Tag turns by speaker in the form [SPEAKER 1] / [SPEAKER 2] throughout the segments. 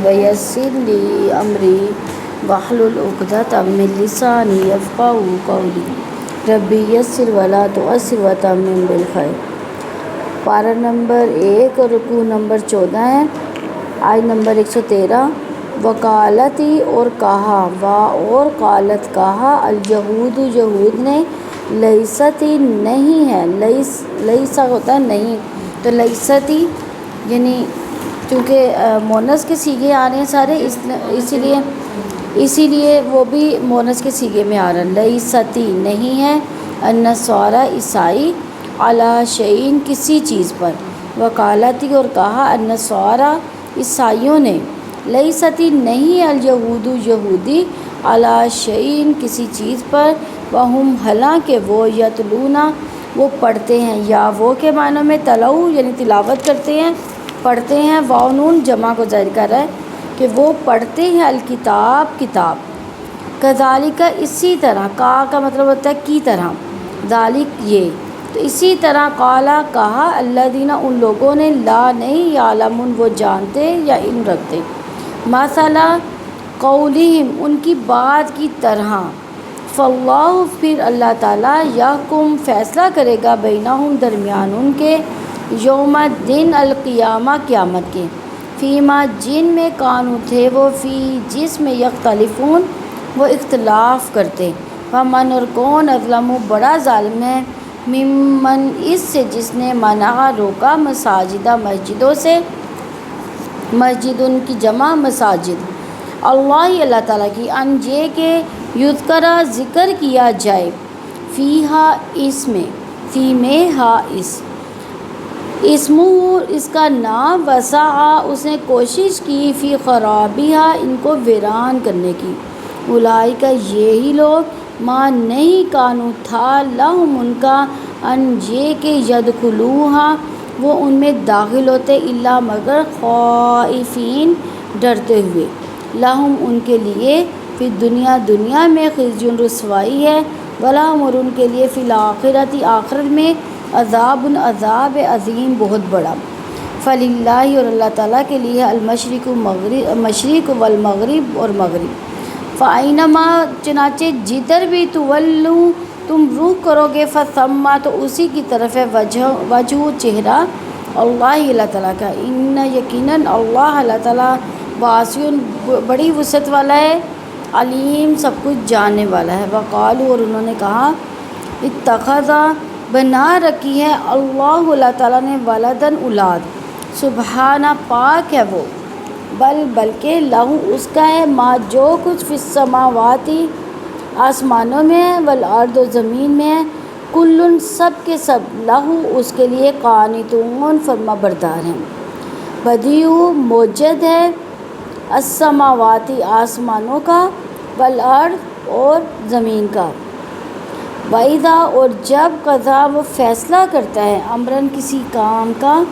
[SPEAKER 1] ویسر لی امری واحلل عقدۃ من لسانی یفقہوا قولی ربی یسر ولا تعسر وتمم بالخیر۔ پارہ نمبر 1 اور رکوع نمبر 14 ہے، آیت نمبر 113۔ وقالتی اور کہا، اور قالت کہا، الیہود یہود نے، لیستی نہیں ہے، لیسا ہوتا ہے نہیں، تو لیستی یعنی چونکہ مونس کے صیغے آ رہے ہیں سارے، اسی لیے وہ بھی مونس کے صیغے میں آ رہا ہے۔ لیستی نہیں ہے، النصارى عیسائی، علی شیء کسی چیز پر۔ وقالتی اور کہا، النصارى عیسائیوں نے، لیستی نہیں ہے، الیہود یہودی، علی شیء کسی چیز پر، وہم حالانکہ وہ، یتلون وہ پڑھتے ہیں، یا وہ کے معنوں میں تلو یعنی تلاوت کرتے ہیں، پڑھتے ہیں، واو نون جمع کو ظاہر کر رہا ہے کہ وہ پڑھتے ہیں، الکتاب کتاب۔ کذالک اسی طرح، کا مطلب ہوتا ہے کی طرح، ذالک یہ، تو اسی طرح، قالا کہا، الذین ان لوگوں نے، لا نہیں، یعلمون وہ جانتے یا علم رکھتے، مثلا قولہم ان کی بات کی طرح، فاللہ پھر اللہ تعالیٰ، یحکم فیصلہ کرے گا، بینہم درمیان ان کے، یوم دن القیامہ قیامت کے، فیما جن میں کانوا تھے وہ، فی جس میں، یختلفون وہ اختلاف کرتے، فمن اور کون، اظلم بڑا ظالم ہے، ممن اس سے جس نے، منع روکا، مساجدہ مسجدوں سے، مسجد ان کی جمع مساجد، اللہ تعالیٰ کی، ان یہ کہ یذکرہ ذکر کیا جائے، فیہا اس میں، فی میں ہا اسمہ اس کا نام، وسعی اس نے کوشش کی، فی خرابہا ان کو ویران کرنے کی، اولئک یہی لوگ، ما نہیں کانوا تھا، لہم ان کا، ان یہ کہ یدخلوہا وہ ان میں داخل ہوتے، الا مگر خائفین ڈرتے ہوئے، لہم ان کے لیے، فی دنیا دنیا میں، خزی رسوائی ہے، ولہم اور ان کے لیے، فی الآخرۃ آخرت میں، عذاب عذاب عظیم بہت بڑا۔ فللہ اور اللہ تعالیٰ کے لیے، المشرق مشرق والمغرب اور مغرب، فأینما چنانچہ جدھر بھی، تولو تم رخ کرو گے، فثم تو اسی کی طرف ہے، وجہ چہرہ، اللہ تعالیٰ کا، ان یقیناً اللہ تعالیٰ، واسع بڑی وسعت والا ہے، علیم سب کچھ جاننے والا ہے۔ وقالوا اور انہوں نے کہا، اتخذ بنا رکھی ہے، اللہ تعالیٰ نے، ولدن اولاد، سبحانہ پاک ہے وہ، بلکہ لہو اس کا ہے، ما جو کچھ، فی السماوات آسمانوں میں ہے، والارض زمین میں ہے، کل سب کے سب، لہو اس کے لیے، قانتون فرما بردار ہیں۔ بدیع موجد ہے، السماوات آسمانوں کا، والارض اور زمین کا، وَإِذَا اور جب، قضا وہ فیصلہ کرتا ہے، امرن کسی کام کا،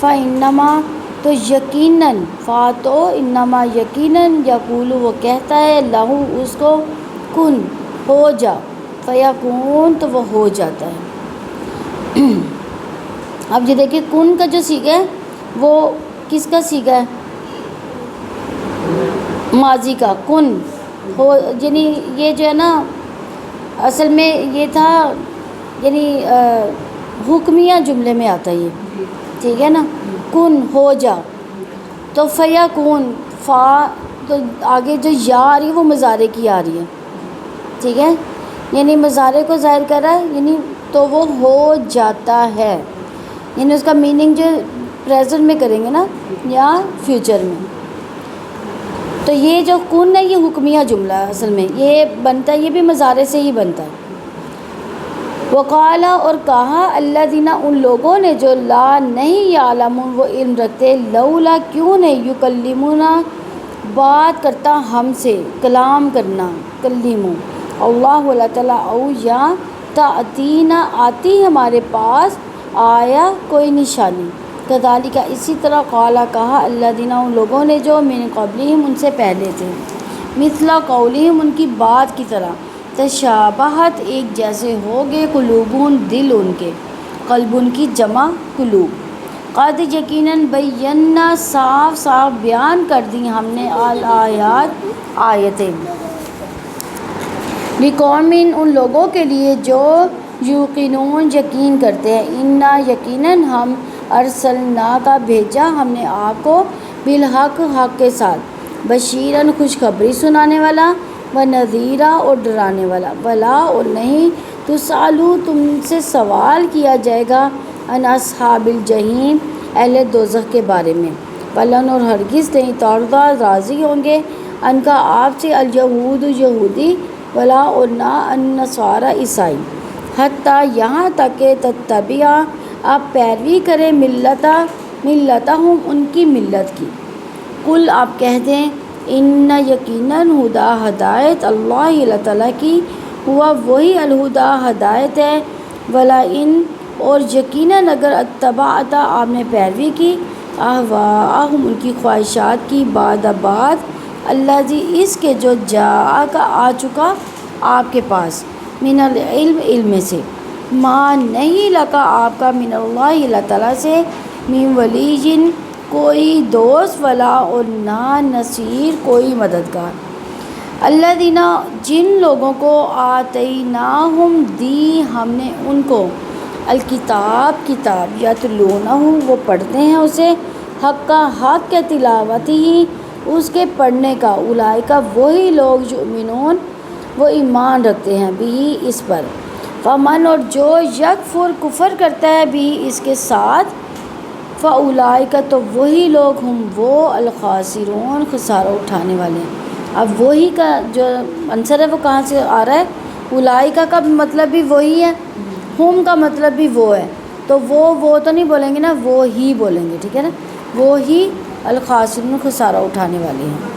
[SPEAKER 1] فَإِنَّمَا تو یقیناً، فاتو انما یقیناً، یقول وہ کہتا ہے، لہو اس کو، کن ہو جا، فیکون تو وہ ہو جاتا ہے۔ اب یہ دیکھیں، کن کا جو صیغہ ہے وہ کس کا صیغہ ہے؟ ماضی کا، کن ہو، یعنی یہ جو ہے نا، اصل میں یہ تھا، یعنی حکمیہ جملے میں آتا ہے یہ، ٹھیک ہے نا، کن ہو جا، تو فیکون، فا تو آگے جو یا آ رہی ہے وہ مضارع کی آ رہی ہے، ٹھیک ہے، یعنی مضارع کو ظاہر کر رہا ہے، یعنی تو وہ ہو جاتا ہے، یعنی اس کا میننگ جو پریزنٹ میں کریں گے نا یا فیوچر میں، تو یہ جو کن ہے یہ حکمیہ جملہ ہے، اصل میں یہ بنتا ہے، یہ بھی مضارع سے ہی بنتا ہے۔ وقالا اور کہا، الذین ان لوگوں نے، جو لا نہیں، یعلمون وہ علم رکھتے، لولا کیوں نہیں، یکلمونا بات کرتا ہم سے، کلام کرنا، کلیمو، اللہ تعالیٰ، او یا تأتینا آتی ہمارے پاس، آیا کوئی نشانی، کذالک اسی طرح، قالا کہا، الذین ان لوگوں نے، جو من قبلہم ان سے پہلے تھے، مثل قولہم ان کی بات کی طرح، تشابہت ایک جیسے ہو گئے، قلوبون دل ان کے، قلب ان کی جمع قلوب، قد یقیناً بینا صاف صاف بیان کر دی ہم نے الآیات آیتیں لقوم ان لوگوں کے لیے جو یوقنون یقین کرتے ہیں انا یقیناً ہم ارسلنا کا بھیجا ہم نے آپ کو بالحق حق کے ساتھ بشیراً خوشخبری سنانے والا و نذیرا اور ڈرانے والا بلا اور نہیں تسالو تم سے سوال کیا جائے گا ان اصحاب الجحیم اہل دوزخ کے بارے میں بلن اور ہرگز نہیں ترضا راضی ہوں گے ان کا آپ سے الیہود یہودی ولا اور نہ النصارى عیسائی حتیٰ یہاں تک کہ تتبع آپ پیروی کریں ملتہم ان کی ملت کی کل آپ کہہ دیں ان یقیناً ہدا ہدایت اللہ اللہ تعالیٰ کی ہوا وہی الہدا ہدایت ہے ولا ان اور یقیناً اگر اتبعت آپ نے پیروی کی اہواءہم ان کی خواہشات کی بعد اللہ جی اس کے جو جا کا آ چکا آپ کے پاس من العلم علم سے ما نہیں لگا آپ کا من اللہ اللہ تعالیٰ سے من ولی کوئی دوست ولا اور نہ نصیر کوئی مددگار الذین جن لوگوں کو آتیناہم دی ہم نے ان کو الکتاب کتاب یتلونہ وہ پڑھتے ہیں اسے حق کا حق کے تلاوت ہی اس کے پڑھنے کا اولئک وہی لوگ یؤمنون وہ ایمان رکھتے ہیں بھی اس پر فمن اور جو یکفر کفر کرتا ہے بھی اس کے ساتھ فاولئک تو وہی لوگ ہم وہ الخاسرون خسارہ اٹھانے والے ہیں اب وہی کا جو عنصر ہے وہ کہاں سے آ رہا ہے اولئک کا مطلب بھی وہی ہے ہم کا مطلب بھی وہ ہے تو وہ تو نہیں بولیں گے نا وہ ہی بولیں گے ٹھیک ہے نا وہ ہی الخاسرون خسارہ اٹھانے والے ہیں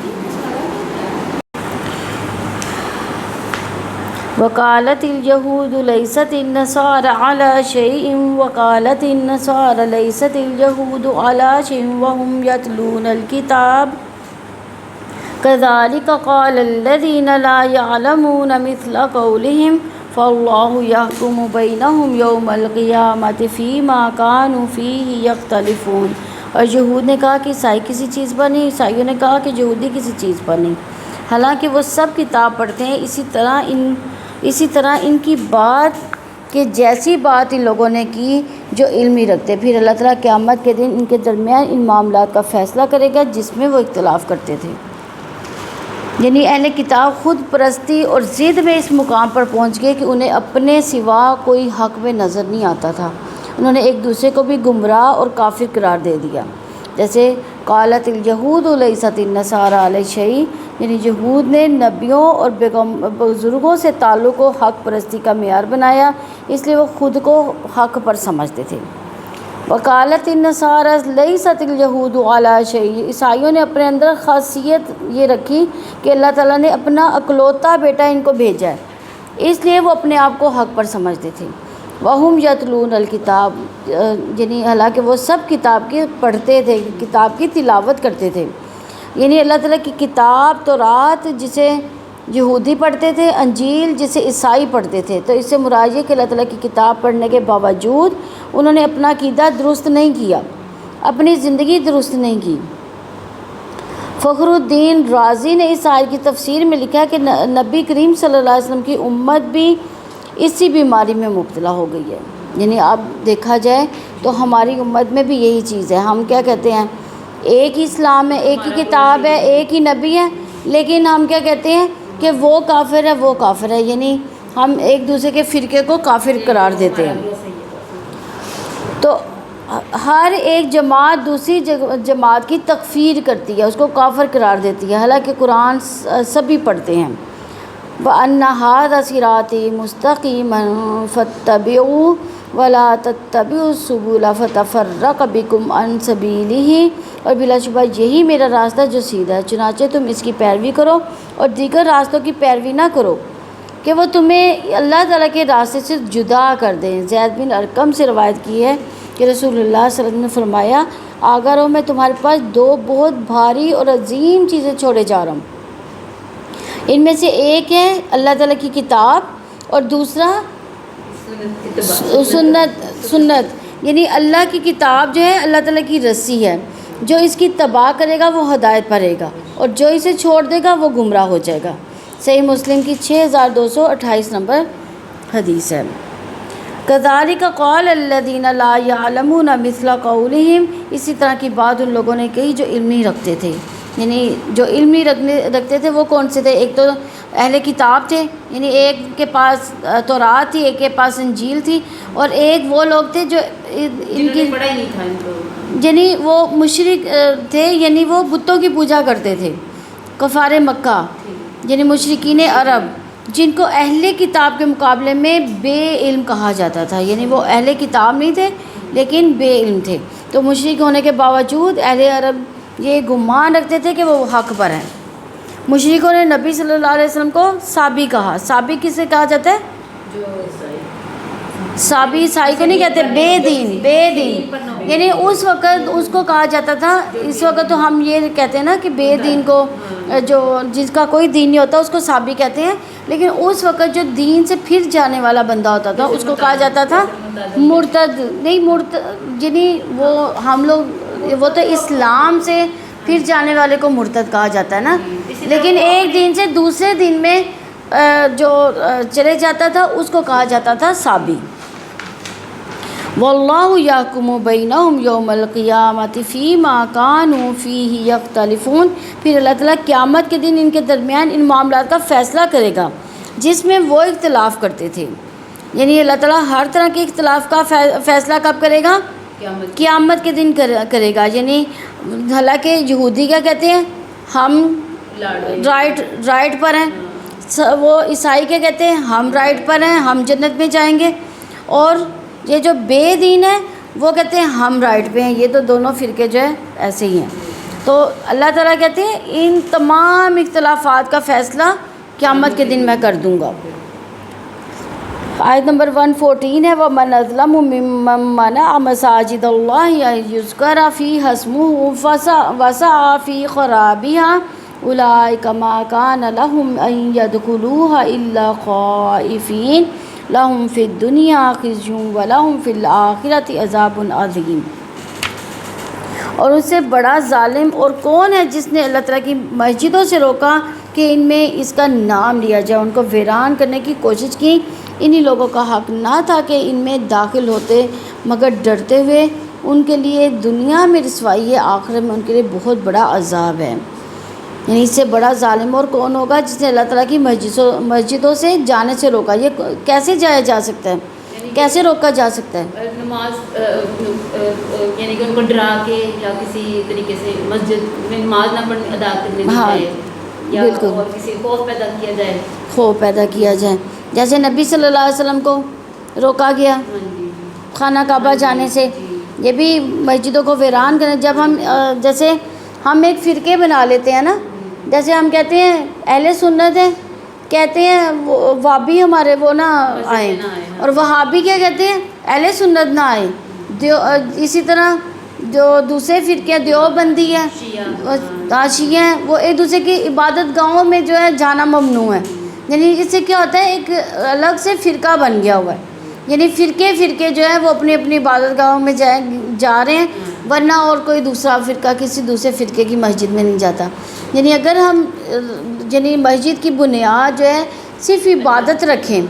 [SPEAKER 1] وقالت اليهود ليست النصارى على شيء وقالت النصارى ليست اليهود على شيء وهم يتلون الكتاب كذلك قال الذين لا يعلمون مثل قولهم فالله يحكم بينهم يوم القيامة فيما كانوا فيه يختلفون اور یہود نے کہا کہ عیسائی کسی چیز پر نہیں عیسائیوں نے کہا کہ یہودی کسی چیز پر نہیں حالانکہ وہ سب کتاب پڑھتے ہیں اسی طرح ان کی بات کہ جیسی بات ان لوگوں نے کی جو علم ہی رکھتے پھر اللہ تعالیٰ قیامت کے دن ان کے درمیان ان معاملات کا فیصلہ کرے گا جس میں وہ اختلاف کرتے تھے یعنی اہل کتاب خود پرستی اور ضد میں اس مقام پر پہنچ گئے کہ انہیں اپنے سوا کوئی حق میں نظر نہیں آتا تھا انہوں نے ایک دوسرے کو بھی گمراہ اور کافر قرار دے دیا جیسے قالت الیہود لیست النصارى علی شیء یعنی یہود نے نبیوں اور بزرگوں سے تعلق کو حق پرستی کا معیار بنایا اس لیے وہ خود کو حق پر سمجھتے تھے وقالت النصارى لیست الیہود علی شیء عیسائیوں نے اپنے اندر خاصیت یہ رکھی کہ اللہ تعالیٰ نے اپنا اکلوتا بیٹا ان کو بھیجا ہے اس لیے وہ اپنے آپ کو حق پر سمجھتے تھے وہم یتلون الکتاب یعنی حالانکہ وہ سب کتاب کی پڑھتے تھے کتاب کی تلاوت کرتے تھے یعنی اللہ تعالیٰ کی کتاب تورات جسے یہودی پڑھتے تھے انجیل جسے عیسائی پڑھتے تھے تو اس سے مراد یہ کہ اللہ تعالیٰ کی کتاب پڑھنے کے باوجود انہوں نے اپنا عقیدہ درست نہیں کیا اپنی زندگی درست نہیں کی فخر الدین رازی نے اس آیت کی تفسیر میں لکھا ہے کہ نبی کریم صلی اللہ علیہ وسلم کی امت بھی اسی بیماری میں مبتلا ہو گئی ہے یعنی اب دیکھا جائے تو ہماری امت میں بھی یہی چیز ہے ہم کیا کہتے ہیں ایک ہی اسلام ہے ایک ہی کتاب ہے ایک ہی نبی ہے لیکن ہم کیا کہتے ہیں کہ وہ کافر ہے یعنی ہم ایک دوسرے کے فرقے کو کافر قرار دیتے ہیں تو ہر ایک جماعت دوسری جماعت کی تکفیر کرتی ہے اس کو کافر قرار دیتی ہے حالانکہ قرآن سبھی پڑھتے ہیں وَأَنَّ هَذَا صِرَاطِي مُسْتَقِيمًا فَاتَّبِعُوهُ وَلَا تَتَّبِعُوا السُّبُلَ فَتَفَرَّقَ بِكُمْ عَنْ سَبِيلِهِ اور بلا شبہ یہی میرا راستہ جو سیدھا ہے چنانچہ تم اس کی پیروی کرو اور دیگر راستوں کی پیروی نہ کرو کہ وہ تمہیں اللہ تعالیٰ کے راستے سے جدا کر دیں زید بن ارقم سے روایت کی ہے کہ رسول اللہ صلی اللہ علیہ وسلم نے فرمایا آگاہ رہو میں تمہارے پاس دو بہت بھاری اور عظیم چیزیں چھوڑے جا رہا ہوں ان میں سے ایک ہے اللہ تعالیٰ کی کتاب اور دوسرا سنت یعنی اللہ کی کتاب جو ہے اللہ تعالیٰ کی رسی ہے، جو اس کی تباہ کرے گا وہ ہدایت پر رہے گا، اور جو اسے چھوڑ دے گا وہ گمراہ ہو جائے گا۔ صحیح مسلم کی 6228 نمبر حدیث ہے۔ کذالک قال الذین لا یعلمون مثل قولہم، اسی طرح کی بات ان لوگوں نے کہی جو علم نہیں رکھتے تھے، یعنی جو علم نہیں رکھتے تھے وہ کون سے تھے؟ ایک تو اہل کتاب تھے، یعنی ایک کے پاس تورات تھی، ایک کے پاس انجیل تھی، اور ایک وہ لوگ تھے جو ان کی
[SPEAKER 2] پڑھا ہی نہیں تھا ان کو،
[SPEAKER 1] یعنی وہ مشرک تھے، یعنی وہ بتوں کی پوجا کرتے تھے، کفار مکہ یعنی مشرکین عرب، جن کو اہل کتاب کے مقابلے میں بے علم کہا جاتا تھا، یعنی وہ اہل کتاب نہیں تھے لیکن بے علم تھے۔ تو مشرک ہونے کے باوجود اہل عرب یہ گمان رکھتے تھے کہ وہ حق پر ہیں۔ مشرکوں نے نبی صلی اللہ علیہ وسلم کو صابی کہا۔ صابی کسے کہا جاتا ہے؟
[SPEAKER 2] جو
[SPEAKER 1] صابی عیسائی کو نہیں کہتے، بے دین، بے دین، یعنی اس وقت اس کو کہا جاتا تھا۔ اس وقت تو ہم یہ کہتے ہیں نا کہ بے دین کو، جو جس کا کوئی دین نہیں ہوتا اس کو صابی کہتے ہیں، لیکن اس وقت جو دین سے پھر جانے والا بندہ ہوتا تھا اس کو کہا جاتا تھا مرتد، نہیں مرتد، یعنی وہ ہم لوگ وہ تو اسلام سے پھر جانے والے کو مرتد کہا جاتا ہے نا، لیکن ایک دین سے دوسرے دین میں جو چلے جاتا تھا اس کو کہا جاتا تھا صابی۔ واللہ یحکم بینہم یوم القیامۃ فیما کانوا فیہ یختلفون، پھر اللہ تعالیٰ قیامت کے دن ان کے درمیان ان معاملات کا فیصلہ کرے گا جس میں وہ اختلاف کرتے تھے۔ یعنی اللہ تعالیٰ ہر طرح کے اختلاف کا فیصلہ کب کرے گا؟ قیامت کے دن کرے گا۔ یعنی حالانکہ یہودی کیا کہتے ہیں؟ ہم رائٹ پر ہیں، وہ عیسائی کیا کہتے ہیں؟ ہم رائٹ پر ہیں، ہم جنت میں جائیں گے، اور یہ جو بے دین ہے وہ کہتے ہیں ہم رائٹ پہ ہیں۔ یہ تو دونوں فرقے جو ہے ایسے ہی ہیں۔ تو اللہ تعالیٰ کہتے ہیں ان تمام اختلافات کا فیصلہ قیامت کے دن میں کر دوں گا۔ آیت نمبر 114 ہے، وَمَنْ أَظْلَمُ مِمَّنْ مَنَعَ مَسَاجِدَ اللَّهِ أَن يُذْكَرَ فِيهَا اسْمُهُ وَسَعَىٰ فِي خَرَابِهَا أُولَٰئِكَ مَا كَانَ لَهُمْ أَن يَدْخُلُوهَا إِلَّا خَائِفِينَ لَهُمْ فِي الدُّنْيَا خِزْيٌ وَلَهُمْ فِي الْآخِرَةِ عَذَابٌ عَظِيمٌ۔ اور اس سے بڑا ظالم اور کون ہے جس نے اللہ تعالیٰ کی مسجدوں سے روکا کہ ان میں اس کا نام لیا جائے، ان کو ویران کرنے کی کوشش کی۔ انہی لوگوں کا حق نہ تھا کہ ان میں داخل ہوتے مگر ڈرتے ہوئے، ان کے لیے دنیا میں رسوائی ہے، آخرت میں ان کے لیے بہت بڑا عذاب ہے۔ یعنی اس سے بڑا ظالم اور کون ہوگا جس نے اللہ تعالیٰ کی مسجدوں سے جانے سے روکا۔ یہ کیسے جایا جا سکتا ہے؟ کیسے روکا جا سکتا ہے؟
[SPEAKER 2] نماز یعنی کہ ان کو ڈرا کے یا کسی طریقے سے مسجد میں نماز نہ پڑھنے ادا کرنے دی جائے، یا اور کسی خوف پیدا کیا جائے،
[SPEAKER 1] خوف پیدا کیا جائے، جیسے نبی صلی اللہ علیہ وسلم کو روکا گیا خانہ کعبہ جانے سے۔ یہ بھی مسجدوں کو ویران کرنے، جب ہم جیسے ہم ایک فرقے بنا لیتے ہیں نا، جیسے ہم کہتے ہیں اہل سنت ہیں، کہتے ہیں وہابی ہمارے وہ نہ آئیں، اور وہابی کیا کہتے ہیں؟ اہل سنت نہ آئیں۔ اسی طرح جو دوسرے فرقے ہیں، دیوبندی ہیں، شیعہ ہیں، وہ ایک دوسرے کی عبادت گاہوں میں جو ہے جانا ممنوع ہے۔ یعنی اس سے کیا ہوتا ہے؟ ایک الگ سے فرقہ بن گیا ہوا ہے، یعنی فرقے جو ہے وہ اپنی اپنی عبادت گاہوں میں جا رہے ہیں، ورنہ اور کوئی دوسرا فرقہ کسی دوسرے فرقے کی مسجد میں نہیں جاتا۔ یعنی اگر ہم یعنی مسجد کی بنیاد جو ہے صرف عبادت رکھیں،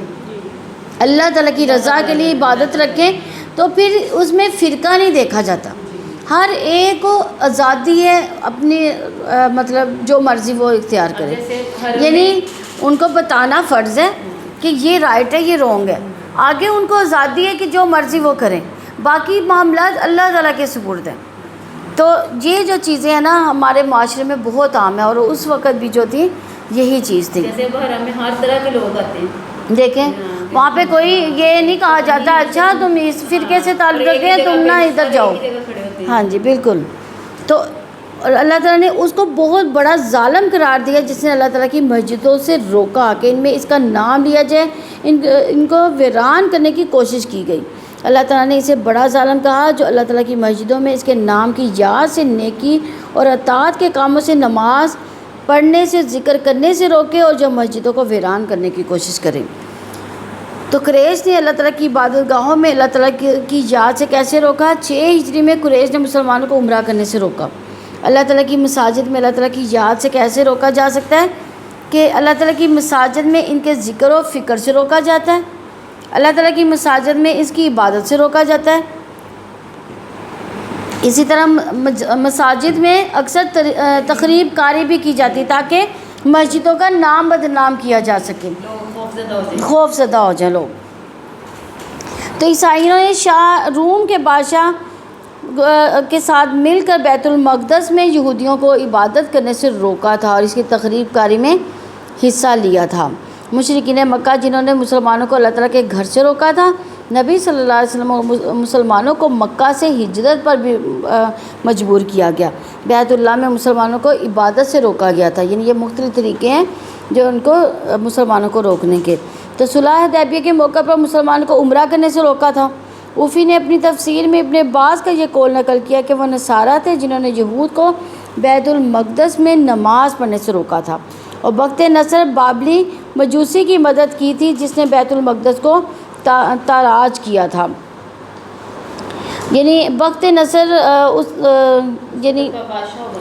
[SPEAKER 1] اللہ تعالیٰ کی رضا کے لیے عبادت رکھیں، تو پھر اس میں فرقہ نہیں دیکھا جاتا۔ ہر ایک کو آزادی ہے اپنی مطلب جو مرضی وہ اختیار کرے، یعنی ان کو بتانا فرض ہے کہ یہ رائٹ ہے، یہ رونگ ہے، آگے ان کو آزادی ہے کہ جو مرضی وہ کریں، باقی معاملات اللہ تعالیٰ کے سپرد ہیں۔ تو یہ جو چیزیں ہیں نا ہمارے معاشرے میں بہت عام ہیں، اور اس وقت بھی جو تھی یہی چیز تھی۔
[SPEAKER 2] جیسے بحرم میں ہر طرح کے لوگ آتے ہیں،
[SPEAKER 1] دیکھیں وہاں پہ کوئی یہ نہیں کہا جاتا اچھا تم اس فرقے سے تعلق رکھتے ہیں تم نہ ادھر جاؤ۔ ہاں جی بالکل۔ تو اللہ تعالیٰ نے اس کو بہت بڑا ظالم قرار دیا جس نے اللہ تعالیٰ کی مسجدوں سے روکا کہ ان میں اس کا نام لیا جائے، ان کو ویران کرنے کی کوشش کی گئی۔ اللہ تعالیٰ نے اسے بڑا ظالم کہا جو اللہ تعالیٰ کی مسجدوں میں اس کے نام کی یاد سے، نیکی اور اطاعت کے کاموں سے، نماز پڑھنے سے، ذکر کرنے سے روکے، اور جو مسجدوں کو ویران کرنے کی کوشش کرے۔ تو قریش نے اللہ تعالیٰ کی عبادت گاہوں میں اللہ تعالیٰ کی یاد سے کیسے روکا؟ 6 ہجری میں قریش نے مسلمانوں کو عمرہ کرنے سے روکا۔ اللہ تعالیٰ کی مساجد میں اللہ تعالیٰ کی یاد سے کیسے روکا جا سکتا ہے؟ کہ اللہ تعالیٰ کی مساجد میں ان کے ذکر و فکر سے روکا جاتا ہے، اللہ تعالیٰ کی مساجد میں اس کی عبادت سے روکا جاتا ہے۔ اسی طرح مساجد میں اکثر تقریب کاری بھی کی جاتی تاکہ مسجدوں کا نام بدنام کیا جا سکے، خوف زدہ ہو جائیں لوگ۔ تو عیسائیوں نے روم کے بادشاہ کے ساتھ مل کر بیت المقدس میں یہودیوں کو عبادت کرنے سے روکا تھا اور اس کی تقریب کاری میں حصہ لیا تھا۔ مشرکین مکہ جنہوں نے مسلمانوں کو اللہ تعالیٰ کے گھر سے روکا تھا، نبی صلی اللہ علیہ وسلم اور مسلمانوں کو مکہ سے ہجرت پر بھی مجبور کیا گیا۔ بیت اللہ میں مسلمانوں کو عبادت سے روکا گیا تھا، یعنی یہ مختلف طریقے ہیں جو ان کو مسلمانوں کو روکنے کے۔ تو صلح حدیبیہ کے موقع پر مسلمانوں کو عمرہ کرنے سے روکا تھا۔ اوفی نے اپنی تفسیر میں ابن عباس کا یہ قول نقل کیا کہ وہ نصارہ تھے جنہوں نے یہود کو بیت المقدس میں نماز پڑھنے سے روکا تھا، اور بخت نصر بابلی مجوسی کی مدد کی تھی جس نے بیت المقدس کو تاراج کیا تھا۔ یعنی بخت نصر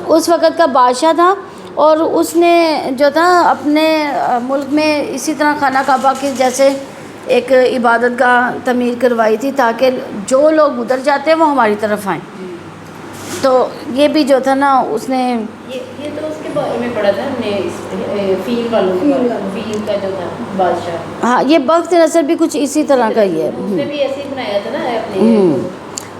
[SPEAKER 1] اس وقت کا بادشاہ تھا، اور اس نے جو تھا اپنے ملک میں اسی طرح خانہ کعبہ کی جیسے ایک عبادت گاہ تعمیر کروائی تھی تاکہ جو لوگ ادھر جاتے ہیں وہ ہماری طرف آئیں۔ تو یہ بھی جو تھا نا اس نے
[SPEAKER 2] یہ تو اس کے بارے میں پڑھا تھا ہم نے، فیل کا جو تھا بادشاہ،
[SPEAKER 1] ہاں یہ بخت نصر بھی کچھ اسی طرح کا ہی ہے،
[SPEAKER 2] اس نے بھی ایسے ہی بنایا تھا نا اپنے۔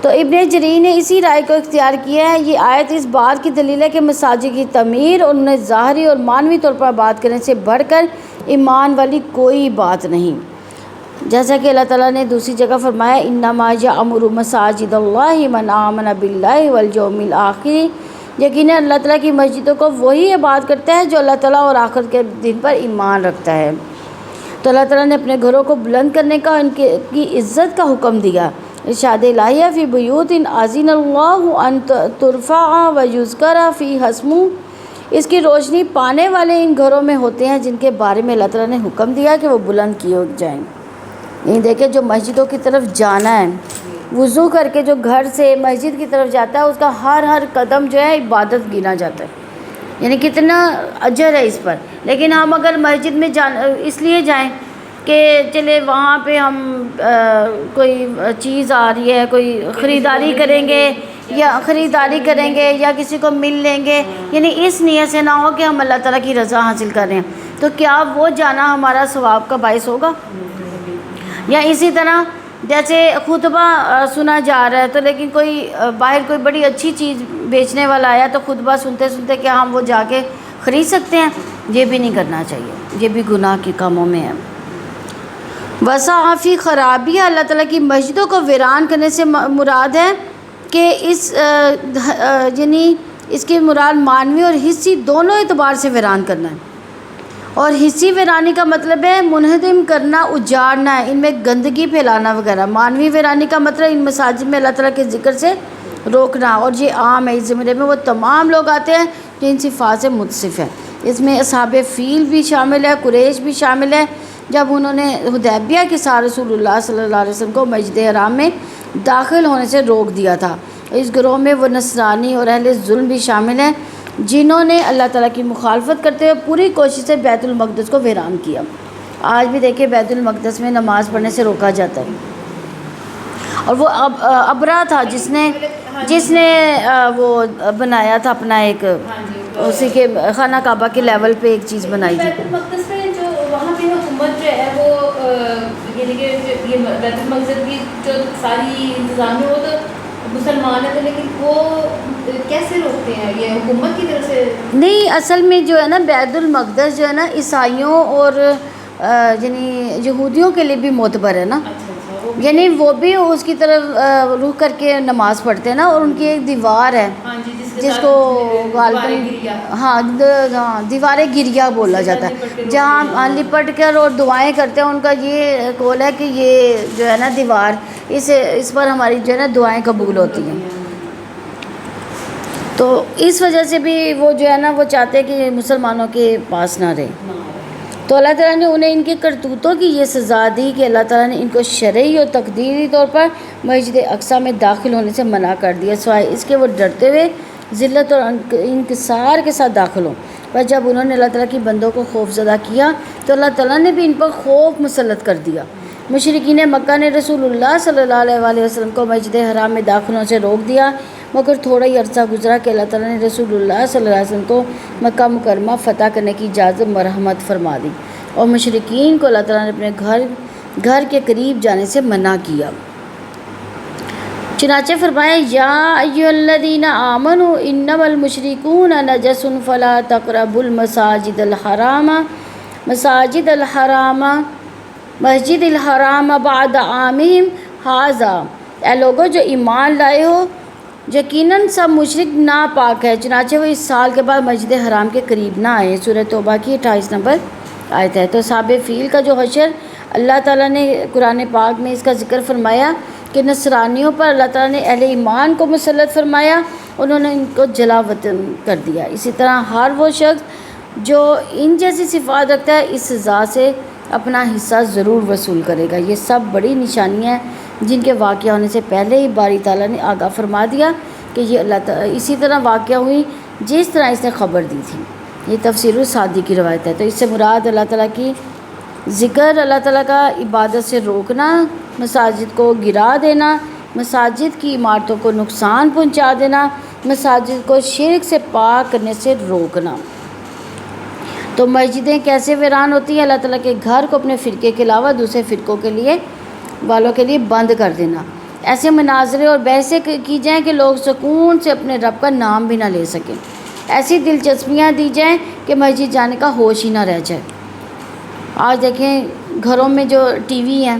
[SPEAKER 1] تو ابن جریر نے اسی رائے کو اختیار کیا ہے۔ یہ آیت اس بات کی دلیل ہے کہ مساجد کی تعمیر اور انہیں ظاہری اور معنوی طور پر آباد کرنے سے بڑھ کر ایمان والی کوئی بات نہیں، جیسا کہ اللہ تعالیٰ نے دوسری جگہ فرمایا انما یعمر مساجد اللہ من آمن باللہ والیوم الآخر، یقیناً اللہ تعالیٰ کی مسجدوں کو وہی آباد کرتا ہے جو اللہ تعالیٰ اور آخرت کے دن پر ایمان رکھتا ہے۔ تو اللہ تعالیٰ نے اپنے گھروں کو بلند کرنے کا، ان کی عزت کا حکم دیا۔ ارشاد الہیہ فی بیوت اذن اللہ ان ترفع ویذکر فیہا اسمہ، اس کی روشنی پانے والے ان گھروں میں ہوتے ہیں جن کے بارے میں اللہ تعالیٰ نے حکم دیا کہ وہ بلند کیے جائیں۔ نہیں دیکھیں جو مسجدوں کی طرف جانا ہے، وضو کر کے جو گھر سے مسجد کی طرف جاتا ہے اس کا ہر قدم جو ہے عبادت گنا جاتا ہے، یعنی کتنا اجر ہے اس پر۔ لیکن ہم اگر مسجد میں اس لیے جائیں کہ چلے وہاں پہ ہم کوئی چیز آ رہی ہے، کوئی خریداری کریں گے یا کسی کو مل لیں گے، یعنی اس نیت سے نہ ہو کہ ہم اللہ تعالیٰ کی رضا حاصل کر رہے ہیں، تو کیا وہ جانا ہمارا ثواب کا باعث ہوگا؟ یا اسی طرح جیسے خطبہ سنا جا رہا ہے تو لیکن کوئی باہر کوئی بڑی اچھی چیز بیچنے والا آیا تو خطبہ سنتے سنتے کیا ہم وہ جا کے خرید سکتے ہیں؟ یہ بھی نہیں کرنا چاہیے، یہ بھی گناہ کے کاموں میں ہے۔ وسع فی خرابیہ، اللہ تعالیٰ کی مسجدوں کو ویران کرنے سے مراد ہے کہ یعنی اس کی مراد معنوی اور حصی دونوں اعتبار سے ویران کرنا ہے۔ اور حصی ویرانی کا مطلب ہے منہدم کرنا، اجاڑنا ہے، ان میں گندگی پھیلانا وغیرہ۔ معنوی ویرانی کا مطلب ان مساجد میں اللہ تعالیٰ کے ذکر سے روکنا، اور یہ عام ہے، اس زمرے میں وہ تمام لوگ آتے ہیں جو ان صفات سے متصف ہیں۔ اس میں اصحاب فیل بھی شامل ہے، قریش بھی شامل ہے، جب انہوں نے حدیبیہ کے ساتھ رسول اللہ صلی اللہ علیہ وسلم کو مسجد حرام میں داخل ہونے سے روک دیا تھا۔ اس گروہ میں وہ نصرانی اور اہل ظلم بھی شامل ہیں جنہوں نے اللہ تعالیٰ کی مخالفت کرتے ہوئے پوری کوشش سے بیت المقدس کو ویران کیا۔ آج بھی دیکھیں بیت المقدس میں نماز پڑھنے سے روکا جاتا ہے۔ اور وہ ابرا تھا جس نے وہ بنایا تھا اپنا ایک اسی کے خانہ کعبہ کے لیول پہ ایک چیز بنائی تھی۔
[SPEAKER 2] بیت المقدس میں جو وہاں پہ حکومت جو ہے وہ یعنی کہ یہ بیت المقدس کی جو ساری انتظام ہے وہ تو مسلمان ہے، لیکن وہ کیسے روکتے ہیں؟ یہ حکومت کی طرف سے
[SPEAKER 1] نہیں، اصل میں جو ہے نا بیت المقدس جو ہے نا عیسائیوں اور یعنی یہودیوں کے لیے بھی معتبر ہے نا، یعنی وہ بھی اس کی طرف رخ کر کے نماز پڑھتے ہیں نا، اور ان کی ایک دیوار ہے جس کو ہاں دیوار گریہ بولا جاتا ہے، جہاں لپٹ کر اور دعائیں کرتے ہیں۔ ان کا یہ قول ہے کہ یہ جو ہے نا دیوار اس پر ہماری جو ہے نا دعائیں قبول ہوتی ہیں۔ تو اس وجہ سے بھی وہ جو ہے نا وہ چاہتے ہیں کہ مسلمانوں کے پاس نہ رہے۔ تو اللہ تعالیٰ نے انہیں ان کے کرتوتوں کی یہ سزا دی کہ اللہ تعالیٰ نے ان کو شرعی اور تقدیری طور پر مسجد اقصیٰ میں داخل ہونے سے منع کر دیا، سوائے اس کے وہ ڈرتے ہوئے ذلت اور انکسار کے ساتھ داخل ہوں۔ پر جب انہوں نے اللہ تعالیٰ کی بندوں کو خوف زدہ کیا تو اللہ تعالیٰ نے بھی ان پر خوف مسلط کر دیا۔ مشرکین مکہ نے رسول اللہ صلی اللہ علیہ وآلہ وسلم کو مسجد حرام میں داخل ہونے سے روک دیا، مگر تھوڑا ہی عرصہ گزرا کہ اللہ تعالیٰ نے رسول اللہ صلی اللہ علیہ وسلم کو مکہ مکرمہ فتح کرنے کی اجازت مرحمت فرما دی، اور مشرکین کو اللہ تعالیٰ نے اپنے گھر کے قریب جانے سے منع کیا۔ چنانچہ فرمایا یا ایھا الذین آمنوا انما المشرکون نجس فلا تقربوا المساجد مسجد الحرام بعد عامہم ھذا، اے لوگوں جو ایمان لائے ہو، یقیناً سب مشرک ناپاک ہے، چنانچہ وہ اس سال کے بعد مسجد حرام کے قریب نہ آئے۔ سورہ توبہ کی 28 نمبر آیت ہے۔ تو اصحاب فیل کا جو حشر اللہ تعالیٰ نے قرآن پاک میں اس کا ذکر فرمایا کہ نصرانیوں پر اللہ تعالیٰ نے اہل ایمان کو مسلط فرمایا، انہوں نے ان کو جلا وطن کر دیا۔ اسی طرح ہر وہ شخص جو ان جیسی صفات رکھتا ہے اس سزا سے اپنا حصہ ضرور وصول کرے گا۔ یہ سب بڑی نشانیاں ہیں جن کے واقعہ ہونے سے پہلے ہی باری تعالیٰ نے آگاہ فرما دیا کہ یہ اللہ تعالیٰ اسی طرح واقعہ ہوئی جس طرح اس نے خبر دی تھی۔ یہ تفسیر الصادی کی روایت ہے۔ تو اس سے مراد اللہ تعالیٰ کی ذکر، اللہ تعالیٰ کا عبادت سے روکنا، مساجد کو گرا دینا، مساجد کی عمارتوں کو نقصان پہنچا دینا، مساجد کو شرک سے پاک کرنے سے روکنا۔ تو مسجدیں کیسے ویران ہوتی ہیں؟ اللہ تعالیٰ کے گھر کو اپنے فرقے کے علاوہ دوسرے فرقوں کے لیے والوں کے لیے بند کر دینا، ایسے مناظرے اور بحثیں کی جائیں کہ لوگ سکون سے اپنے رب کا نام بھی نہ لے سکیں، ایسی دلچسپیاں دی جائیں کہ مسجد جانے کا ہوش ہی نہ رہ جائے۔ آج دیکھیں گھروں میں جو ٹی وی ہیں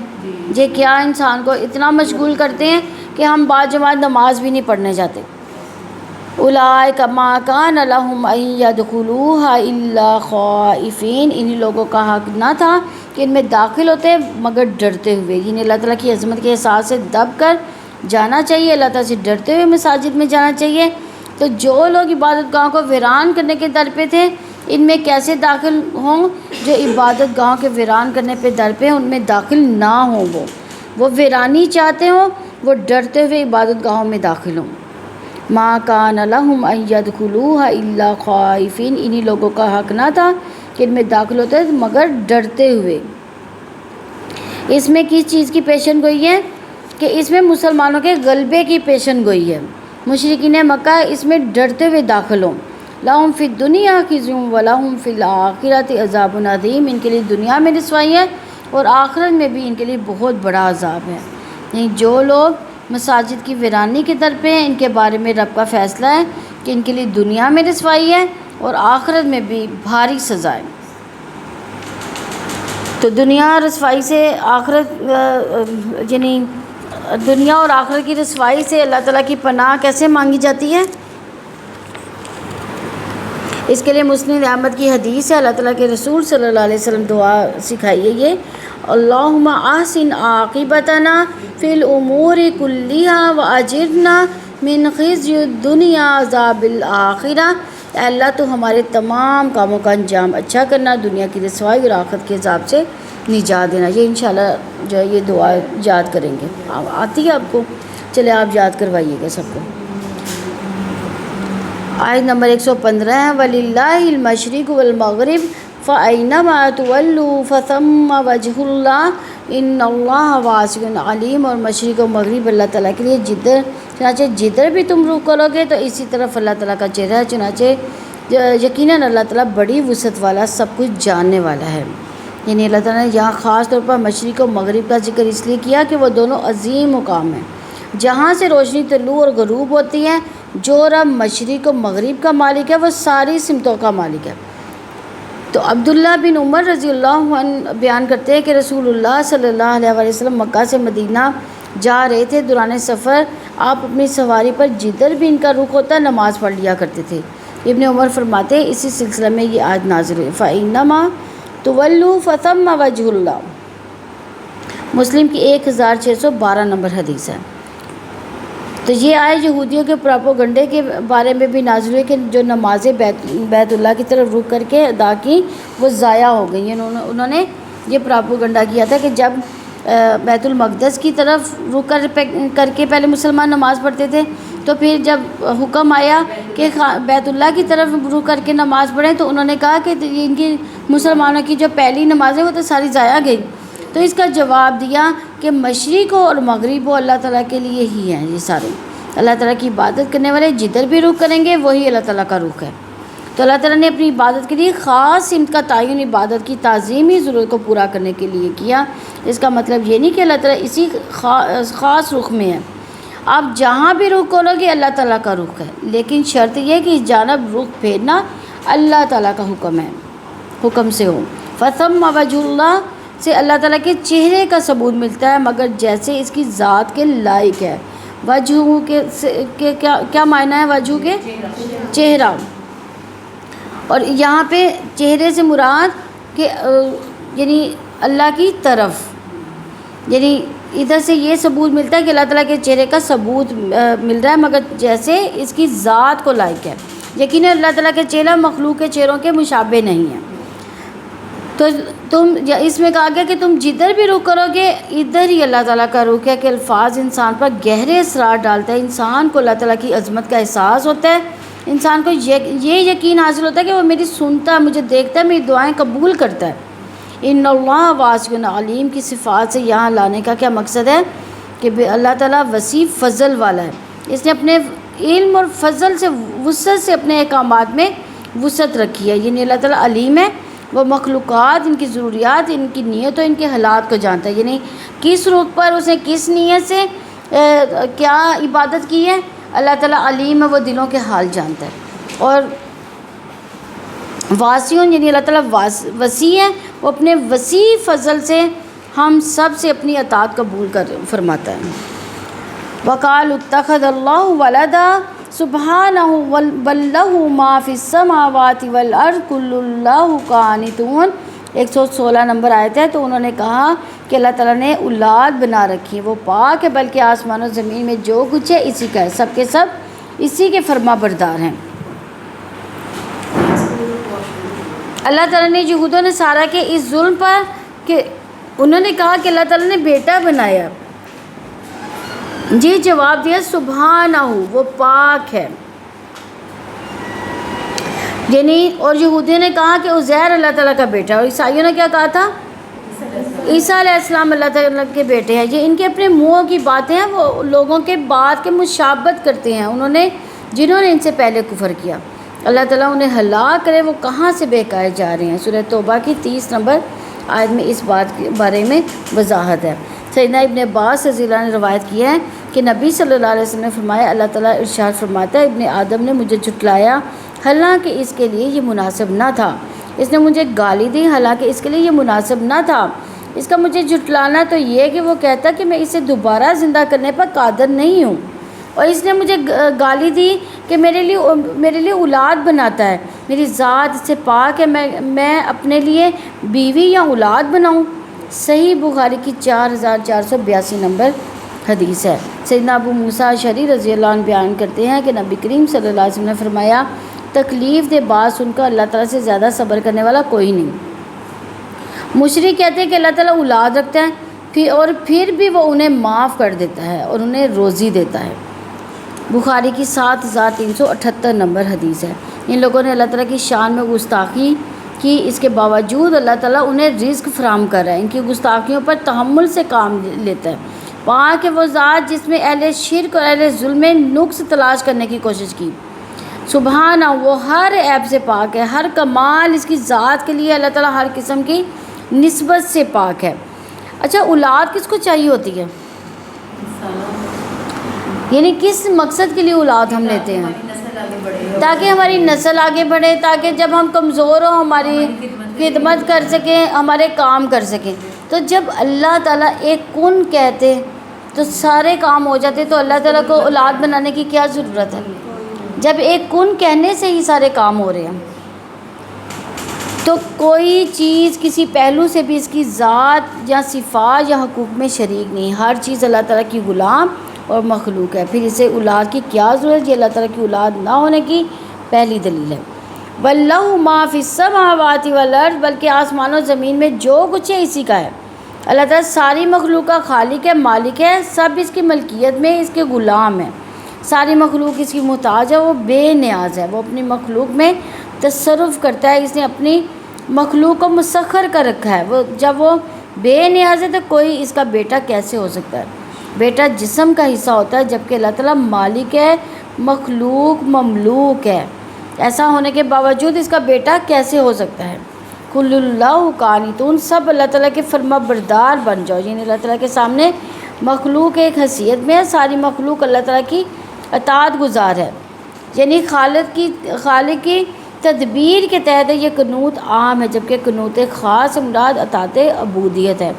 [SPEAKER 1] یہ کیا انسان کو اتنا مشغول کرتے ہیں کہ ہم باجماعت نماز بھی نہیں پڑھنے جاتے۔ اولئک ما کان لہم ان یدخلوها الا خائفین، انہی لوگوں کا حق نہ تھا کہ ان میں داخل ہوتے مگر ڈرتے ہوئے، یعنی اللہ تعالیٰ کی عظمت کے احساس سے دب کر جانا چاہیے، اللہ تعالیٰ سے ڈرتے ہوئے مساجد میں جانا چاہیے۔ تو جو لوگ عبادت گاہوں کو ویران کرنے کے در پہ تھے ان میں کیسے داخل ہوں؟ جو عبادت گاہوں کے ویران کرنے پہ در پہ ان میں داخل نہ ہوں، وہ ویرانی چاہتے ہوں، وہ ڈرتے ہوئے عبادت گاہوں میں داخل ہوں۔ ما کان لہم ان یدخلوها الا خائفین، انہی لوگوں کا حق نہ تھا کہ ان میں داخل ہوتے مگر ڈرتے ہوئے۔ اس میں کس چیز کی پیشن گوئی ہے؟ کہ اس میں مسلمانوں کے غلبے کی پیشن گوئی ہے۔ مشرکین مکہ اس میں ڈرتے ہوئے داخل ہوں۔ لہم فی الدنیا خزی ولہم فی الآخرۃ عذاب عظیم، ان کے لیے دنیا میں رسوائی ہے اور آخرت میں بھی ان کے لیے بہت بڑا عذاب ہے۔ یعنی جو لوگ مساجد کی ویرانی کے در پہ ہیں ان کے بارے میں رب کا فیصلہ ہے کہ ان کے لیے دنیا میں رسوائی ہے اور آخرت میں بھی بھاری سزا ہے۔ تو دنیا رسوائی سے آخرت یعنی دنیا اور آخرت کی رسوائی سے اللہ تعالیٰ کی پناہ کیسے مانگی جاتی ہے؟ اس کے لیے مسند احمد کی حدیث ہے، اللہ تعالیٰ کے رسول صلی اللہ علیہ وسلم دعا سکھائی ہے یہ، اللہم احسن عاقبتنا فی الامور کلیہا واجرنا من خزی الدنیا عذاب الآخرہ، اے اللہ تو ہمارے تمام کاموں کا انجام اچھا کرنا، دنیا کی رسوائی اور آخرت کے عذاب سے نجات دینا۔ یہ انشاءاللہ جو ہے یہ دعا یاد کریں گے۔ آتی ہے آپ کو؟ چلے آپ یاد کروائیے گا سب کو۔ آیت نمبر 115 ہے، وَلِلَّهِ الْمَشْرِقُ وَالْمَغْرِبُ فَأَيْنَمَا تُوَلُّوا فَثَمَّ وَجْهُ اللَّهِ إِنَّ اللَّهَ وَاسِعٌ عَلِيمٌ، اور مشرق و مغرب اللہ تعالیٰ کے لیے چنانچہ جدھر بھی تم رخ کرو گے تو اسی طرف اللہ تعالیٰ کا چہرہ ہے، چنانچہ یقیناً اللہ تعالیٰ بڑی وسعت والا سب کچھ جاننے والا ہے۔ یعنی اللہ تعالیٰ نے یہاں خاص طور پر مشرق و مغرب کا ذکر اس لیے کیا کہ وہ دونوں عظیم مقام ہیں جہاں سے روشنی طلوع اور غروب ہوتی ہے۔ جو رب مشرق و مغرب کا مالک ہے وہ ساری سمتوں کا مالک ہے۔ تو عبداللہ بن عمر رضی اللہ عنہ بیان کرتے ہیں کہ رسول اللہ صلی اللہ علیہ وسلم مکہ سے مدینہ جا رہے تھے، دوران سفر آپ اپنی سواری پر جدھر بھی ان کا رخ ہوتا نماز پڑھ لیا کرتے تھے۔ ابن عمر فرماتے ہیں اسی سلسلہ میں یہ آیت نازل ہوئی، فَإِنَّمَا تُوَلُّوا فَثَمَّ وَجْهُ اللَّهِ، مسلم کی 1612 نمبر حدیث ہے۔ تو یہ آئے یہودیوں کے پراپوگنڈے کے بارے میں بھی نازل ہوئی کہ جو نمازیں بیت اللہ کی طرف رخ کر کے ادا کی وہ ضائع ہو گئی. انہوں نے یہ پراپوگنڈا کیا تھا کہ جب بیت المقدس کی طرف رخ کر کے پہلے مسلمان نماز پڑھتے تھے، تو پھر جب حکم آیا کہ بیت اللہ کی طرف رخ کر کے نماز پڑھیں تو انہوں نے کہا کہ ان کی مسلمانوں کی جو پہلی نماز ہے وہ تو ساری ضائع گئی. تو اس کا جواب دیا کہ مشرق ہو اور مغرب ہو اللہ تعالیٰ کے لیے ہی ہیں یہ سارے. اللہ تعالیٰ کی عبادت کرنے والے جدھر بھی رخ کریں گے وہی اللہ تعالیٰ کا رخ ہے. تو اللہ تعالیٰ نے اپنی عبادت کے لیے خاص سمت کا تعین عبادت کی تعظیمی ضرورت کو پورا کرنے کے لیے کیا. اس کا مطلب یہ نہیں کہ اللہ تعالیٰ اسی خاص رخ میں ہے. آپ جہاں بھی رخ کرو گے اللہ تعالیٰ کا رخ ہے، لیکن شرط یہ کہ اس جانب رخ پھیرنا اللہ تعالیٰ کا حکم سے ہو. فثم وجہ اللہ سے اللہ تعالیٰ کے چہرے کا ثبوت ملتا ہے مگر جیسے اس کی ذات کے لائق ہے. وجہ کے کیا معنی ہے؟ وجہ کے چہرہ، اور یہاں پہ چہرے سے مراد کہ یعنی اللہ کی طرف، یعنی ادھر سے یہ ثبوت ملتا ہے کہ اللہ تعالیٰ کے چہرے کا ثبوت مل رہا ہے مگر جیسے اس کی ذات کو لائق ہے. یقیناً اللہ تعالیٰ کے چہرہ مخلوق کے چہروں کے مشابہ نہیں ہے. تو تم اس میں کہا گیا کہ تم جدھر بھی رخ کرو گے ادھر ہی اللہ تعالیٰ کا رخ ہے کہ الفاظ انسان پر گہرے اثرات ڈالتا ہے. انسان کو اللہ تعالیٰ کی عظمت کا احساس ہوتا ہے، انسان کو یہ یقین حاصل ہوتا ہے کہ وہ میری سنتا ہے، مجھے دیکھتا ہے، میری دعائیں قبول کرتا ہے. ان اللہ واسع علیم کی صفات سے یہاں لانے کا کیا مقصد ہے کہ اللہ تعالیٰ وسیع فضل والا ہے. اس نے اپنے علم اور فضل سے وسعت سے اپنے احکامات میں وسعت رکھی ہے. یعنی اللہ تعالیٰ علیم ہے، وہ مخلوقات، ان کی ضروریات، ان کی نیت اور ان کے حالات کو جانتا ہے. یعنی کس رخ پر اسے کس نیت سے کیا عبادت کی ہے، اللہ تعالیٰ علیم ہے، وہ دلوں کے حال جانتا ہے. اور واسعون یعنی اللہ تعالیٰ وسیع ہے، وہ اپنے وسیع فضل سے ہم سب سے اپنی اطاعت قبول فرماتا ہے. وقال اتخذ اللہ ولدا سبحانہ بل لہ ما فی السماوات والارض کل اللہ قانتون. 116 نمبر آیت ہے. تو انہوں نے کہا کہ اللہ تعالیٰ نے اولاد بنا رکھی ہے، وہ پاک ہے، بلکہ آسمان و زمین میں جو کچھ ہے اسی کا ہے، سب کے سب اسی کے فرما بردار ہیں. اللہ تعالیٰ نے یہودوں نے سارا کے اس ظلم پر کہ انہوں نے کہا کہ اللہ تعالیٰ نے بیٹا بنایا، یہ جواب دیا سبحانہ، وہ پاک ہے. یعنی اور یہودیوں نے کہا کہ عزیر اللہ تعالیٰ کا بیٹا، اور عیسائیوں نے کیا کہا تھا؟ عیسیٰ علیہ السلام اللہ تعالیٰ کے بیٹے ہیں. یہ ان کے اپنے منہ کی باتیں ہیں، وہ لوگوں کے بات کے مشابہت کرتے ہیں جنہوں نے ان سے پہلے کفر کیا. اللہ تعالیٰ انہیں ہلاک کرے، وہ کہاں سے بہکائے جا رہے ہیں. سورہ توبہ کی 30 نمبر آیت میں اس بات کے بارے میں وضاحت ہے. سیدنا ابن عباس رضی اللہ عنہ نے روایت کیا ہے کہ نبی صلی اللہ علیہ وسلم نے فرمایا، اللہ تعالیٰ ارشاد فرماتا ہے، ابن آدم نے مجھے جھٹلایا حالانکہ اس کے لیے یہ مناسب نہ تھا، اس نے مجھے گالی دی حالانکہ اس کے لیے یہ مناسب نہ تھا. اس کا مجھے جھٹلانا تو یہ کہ وہ کہتا کہ میں اسے دوبارہ زندہ کرنے پر قادر نہیں ہوں، اور اس نے مجھے گالی دی کہ میرے لیے اولاد بناتا ہے، میری ذات اس سے پاک ہے، میں اپنے لیے بیوی یا اولاد بناؤں. صحیح بخاری کی 4482 نمبر حدیث ہے. سیدنا ابو موسیٰ اشعری رضی اللہ عنہ بیان کرتے ہیں کہ نبی کریم صلی اللہ علیہ وسلم نے فرمایا، تکلیف دہ بات سن کر اللہ تعالیٰ سے زیادہ صبر کرنے والا کوئی نہیں. مشرک کہتے ہیں کہ اللہ تعالیٰ اولاد رکھتا ہے اور پھر بھی وہ انہیں معاف کر دیتا ہے اور انہیں روزی دیتا ہے. بخاری کی 7378 نمبر حدیث ہے. ان لوگوں نے اللہ تعالیٰ کی شان میں گستاخی کی، اس کے باوجود اللہ تعالیٰ انہیں رزق فراہم کر رہا ہے، ان کی گستاخیوں پر تحمل سے کام لیتا ہے. پاک ہے وہ ذات جس میں اہل شرک اور اہل ظلم میں نقص تلاش کرنے کی کوشش کی. سبحانہ، وہ ہر عیب سے پاک ہے، ہر کمال اس کی ذات کے لیے. اللہ تعالیٰ ہر قسم کی نسبت سے پاک ہے. اچھا، اولاد کس کو چاہیے ہوتی ہے؟ یعنی کس مقصد کے لیے اولاد ہم لیتے ہیں؟ تاکہ ہماری نسل آگے بڑھے، تاکہ جب ہم کمزور ہوں ہماری خدمت کر سکیں، ہمارے کام کر سکیں. تو جب اللہ تعالیٰ ایک کن کہتے تو سارے کام ہو جاتے، تو اللہ تعالیٰ کو اولاد بنانے کی کیا ضرورت ہے؟ جب ایک کن کہنے سے ہی سارے کام ہو رہے ہیں. تو کوئی چیز کسی پہلو سے بھی اس کی ذات یا صفات یا حقوق میں شریک نہیں. ہر چیز اللہ تعالیٰ کی غلام اور مخلوق ہے۔ پھر اسے اولاد کی کیا ضرورت؟ یہ اللہ تعالیٰ کی اولاد نہ ہونے کی پہلی دلیل ہے۔ وَلَّهُ مَا فِي السَّمَاوَاتِ وَالْأَرْضِ، بلکہ آسمان و زمین میں جو کچھ ہے اسی کا ہے۔ اللہ تعالیٰ ساری مخلوق کا خالق ہے، مالک ہے، سب اس کی ملکیت میں اس کے غلام ہیں۔ ساری مخلوق اس کی محتاج ہے، وہ بے نیاز ہے، وہ اپنی مخلوق میں تصرف کرتا ہے، اس نے اپنی مخلوق کو مسخر کر رکھا ہے۔ وہ جب وہ بے نیاز ہے تو کوئی اس کا بیٹا کیسے ہو سکتا ہے؟ بیٹا جسم کا حصہ ہوتا ہے، جبکہ اللہ تعالیٰ مالک ہے، مخلوق مملوک ہے، ایسا ہونے کے باوجود اس کا بیٹا کیسے ہو سکتا ہے؟ کل اللہ قانتون، سب اللہ تعالیٰ کے فرما بردار بن جاؤ، یعنی اللہ تعالیٰ کے سامنے مخلوق ایک حیثیت میں ہے، ساری مخلوق اللہ تعالیٰ کی اطاعت گزار ہے، یعنی خالق کی تدبیر کے تحت یہ قنوت عام ہے، جبکہ قنوت خاص مراد اطاعت عبودیت ہے۔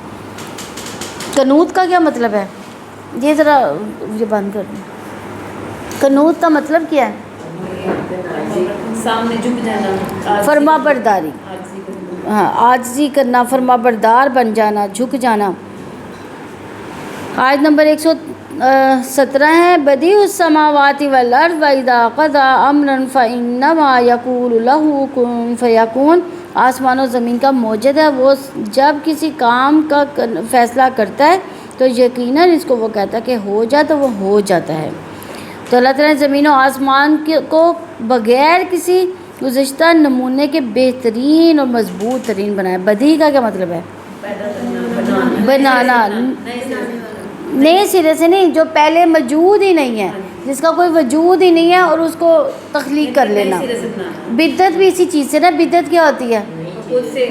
[SPEAKER 1] قنوت کا کیا مطلب ہے؟ یہ ذرا یہ بند کر دیں۔ قنوت کا مطلب کیا ہے؟
[SPEAKER 2] سامنے جھک جانا،
[SPEAKER 1] فرما برداری، ہاں عاجزی کرنا، فرما بردار بن جانا، جھک جانا۔ آیت نمبر 117 ہے، بدیع السماوات والارض واذا قضى امرا فانما يقول له كن فيكون، آسمان و زمین کا موجد ہے، وہ جب کسی کام کا فیصلہ کرتا ہے تو یقیناً اس کو وہ کہتا ہے کہ ہو جا تو وہ ہو جاتا ہے۔ تو اللہ تعالیٰ نے زمین و آسمان کو بغیر کسی گزشتہ نمونے کے بہترین اور مضبوط ترین بنایا۔ بدیع کا کیا مطلب ہے؟ بنانا، نئے سرے سے نہیں، جو پہلے موجود ہی نہیں ہے، جس کا کوئی وجود ہی نہیں ہے اور اس کو تخلیق کر لینا۔ بدعت بھی اسی چیز سے نا، بدعت کیا ہوتی ہے؟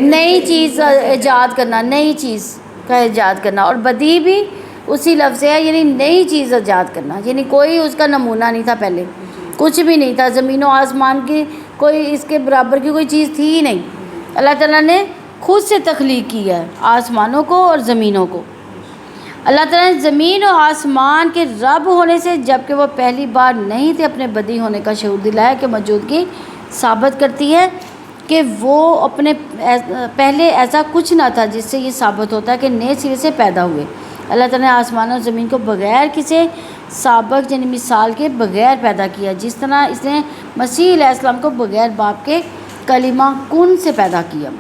[SPEAKER 1] نئی چیز ایجاد کرنا، نئی چیز کا ایجاد کرنا، اور بدیع بھی اسی لفظ ہے، یعنی نئی چیز ایجاد کرنا، یعنی کوئی اس کا نمونہ نہیں تھا، پہلے کچھ بھی نہیں تھا، زمین و آسمان کی کوئی اس کے برابر کی کوئی چیز تھی ہی نہیں، اللہ تعالیٰ نے خود سے تخلیق کی ہے آسمانوں کو اور زمینوں کو۔ اللہ تعالیٰ نے زمین و آسمان کے رب ہونے سے، جبکہ وہ پہلی بار نہیں تھے، اپنے بدیع ہونے کا شعور دلایا کہ موجودگی ثابت کرتی ہے کہ وہ اپنے پہلے ایسا کچھ نہ تھا، جس سے یہ ثابت ہوتا ہے کہ نئے سرے سے پیدا ہوئے۔ اللہ تعالیٰ نے آسمان و زمین کو بغیر کسی سابق یعنی مثال کے بغیر پیدا کیا، جس طرح اس نے مسیح علیہ السلام کو بغیر باپ کے کلمہ کن سے پیدا کیا۔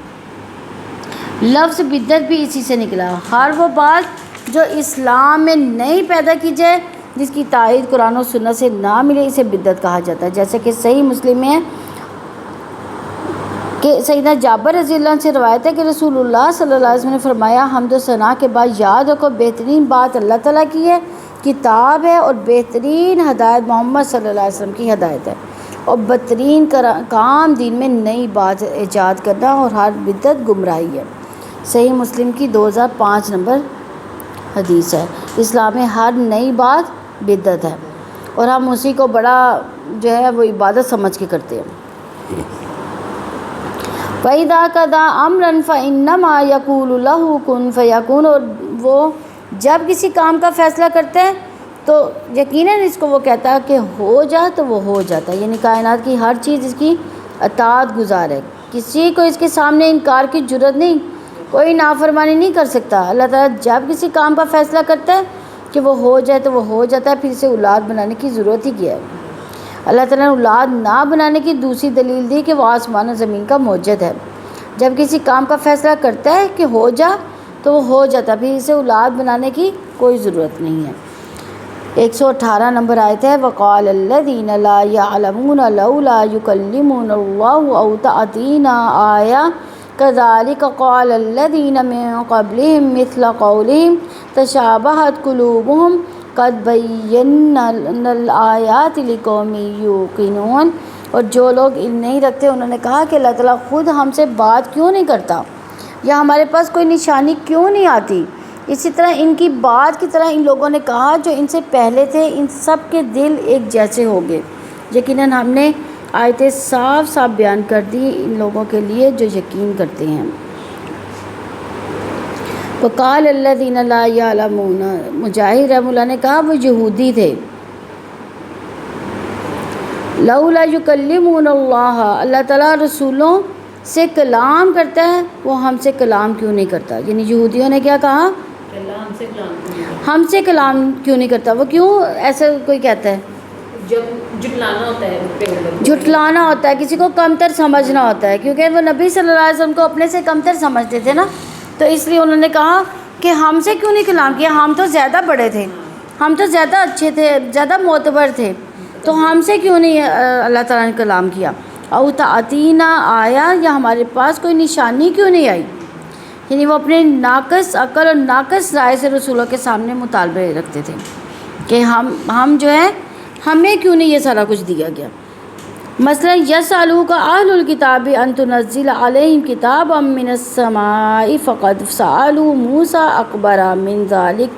[SPEAKER 1] لفظ بدعت بھی اسی سے نکلا۔ ہر وہ بات جو اسلام میں نہیں پیدا کی جائے، جس کی تائید قرآن و سنت سے نہ ملے، اسے بدعت کہا جاتا ہے، جیسے کہ صحیح مسلم میں ہے کہ سیدنا جابر رضی اللہ عنہ سے روایت ہے کہ رسول اللہ صلی اللہ علیہ وسلم نے فرمایا، حمد و ثنا کے بعد یاد رکھو بہترین بات اللہ تعالیٰ کی ہے، کتاب ہے، اور بہترین ہدایت محمد صلی اللہ علیہ وسلم کی ہدایت ہے، اور بدترین کام دین میں نئی بات ایجاد کرنا، اور ہر بدعت گمراہی ہے۔ صحیح مسلم کی 2005 نمبر حدیث ہے۔ اسلام میں ہر نئی بات بدعت ہے، اور ہم اسی کو بڑا جو ہے وہ عبادت سمجھ کے کرتے ہیں۔ فَإِذَا قَضَىٰ أَمْرًا فَإِنَّمَا يَقُولُ لَهُ كُن فَيَكُونُ، اور وہ جب کسی کام کا فیصلہ کرتا ہے تو یقیناً اس کو وہ کہتا ہے کہ ہو جا تو وہ ہو جاتا ہے، یعنی کائنات کی ہر چیز اس کی اطاعت گزار ہے، کسی کو اس کے سامنے انکار کی جرت نہیں، کوئی نافرمانی نہیں کر سکتا۔ اللہ تعالیٰ جب کسی کام کا فیصلہ کرتا ہے کہ وہ ہو جائے تو وہ ہو جاتا ہے، پھر اسے اولاد بنانے کی ضرورت ہی کیا ہے؟ اللہ تعالیٰ نے اولاد نہ بنانے کی دوسری دلیل دی کہ وہ آسمان و زمین کا موجد ہے، جب کسی کام کا فیصلہ کرتا ہے کہ ہو جا تو وہ ہو جاتا ہے، پھر اسے اولاد بنانے کی کوئی ضرورت نہیں ہے۔ 118 نمبر آیت ہے، وَقَالَ الَّذِينَ لَا يَعْلَمُونَ لَوْلَا يُكَلِّمُونَ اللَّهُ أَوْ تَأْتِينَا آیَةٌ كَذَلِكَ قَالَ الَّذِينَ مِن قَبْلِهِم مِّثْلَ قَوْلِهِمْ تَشَابَهَتْ قُلُوبُهُمْ قَدْ بَيَّنَّا الْآيَاتِ لِقَوْمٍ يُوقِنُونَ، اور جو لوگ علم نہیں رکھتے انہوں نے کہا کہ اللہ تعالیٰ خود ہم سے بات کیوں نہیں کرتا، یا ہمارے پاس کوئی نشانی کیوں نہیں آتی؟ اسی طرح ان کی بات کی طرح ان لوگوں نے کہا جو ان سے پہلے تھے، ان سب کے دل ایک جیسے ہو گئے۔ یقیناً ہم نے آیتیں صاف صاف بیان کر دی ان لوگوں کے لیے جو یقین کرتے ہیں۔ وقال الذین لا یعلمون، مجاہد رحمہ اللہ نے کہا وہ یہودی تھے۔ لولا یکلمون اللہ، اللہ تعالیٰ رسولوں سے کلام کرتا ہے، وہ ہم سے کلام کیوں نہیں کرتا؟ یعنی یہودیوں نے کیا کہا؟
[SPEAKER 2] کہ اللہ ہم سے کلام کیوں نہیں کرتا؟
[SPEAKER 1] ہم سے کلام کیوں نہیں کرتا؟ وہ کیوں ایسا کوئی کہتا ہے؟
[SPEAKER 2] جب جھٹلانا ہوتا ہے پیغمبر کو،
[SPEAKER 1] جھٹلانا ہوتا ہے، کسی کو کمتر سمجھنا ہوتا ہے، کیونکہ وہ نبی صلی اللہ علیہ وسلم کو اپنے سے کمتر سمجھتے تھے نا، تو اس لیے انہوں نے کہا کہ ہم سے کیوں نہیں کلام کیا، ہم تو زیادہ بڑے تھے، ہم تو زیادہ اچھے تھے، زیادہ معتبر تھے، تو ہم سے کیوں نہیں اللہ تعالیٰ نے کلام کیا؟ او تعطینا آیا، یا ہمارے پاس کوئی نشانی کیوں نہیں آئی؟ یعنی وہ اپنے ناقص عقل اور ناقص رائے سے رسولوں کے سامنے مطالبے رکھتے تھے کہ ہم جو ہے ہمیں کیوں نہیں یہ سارا کچھ دیا گیا۔ مثلا یسألوک اہل الکتاب ان تنزل علیہم کتابا من السماء فقد سألوا موسیٰ اکبر من ذلک،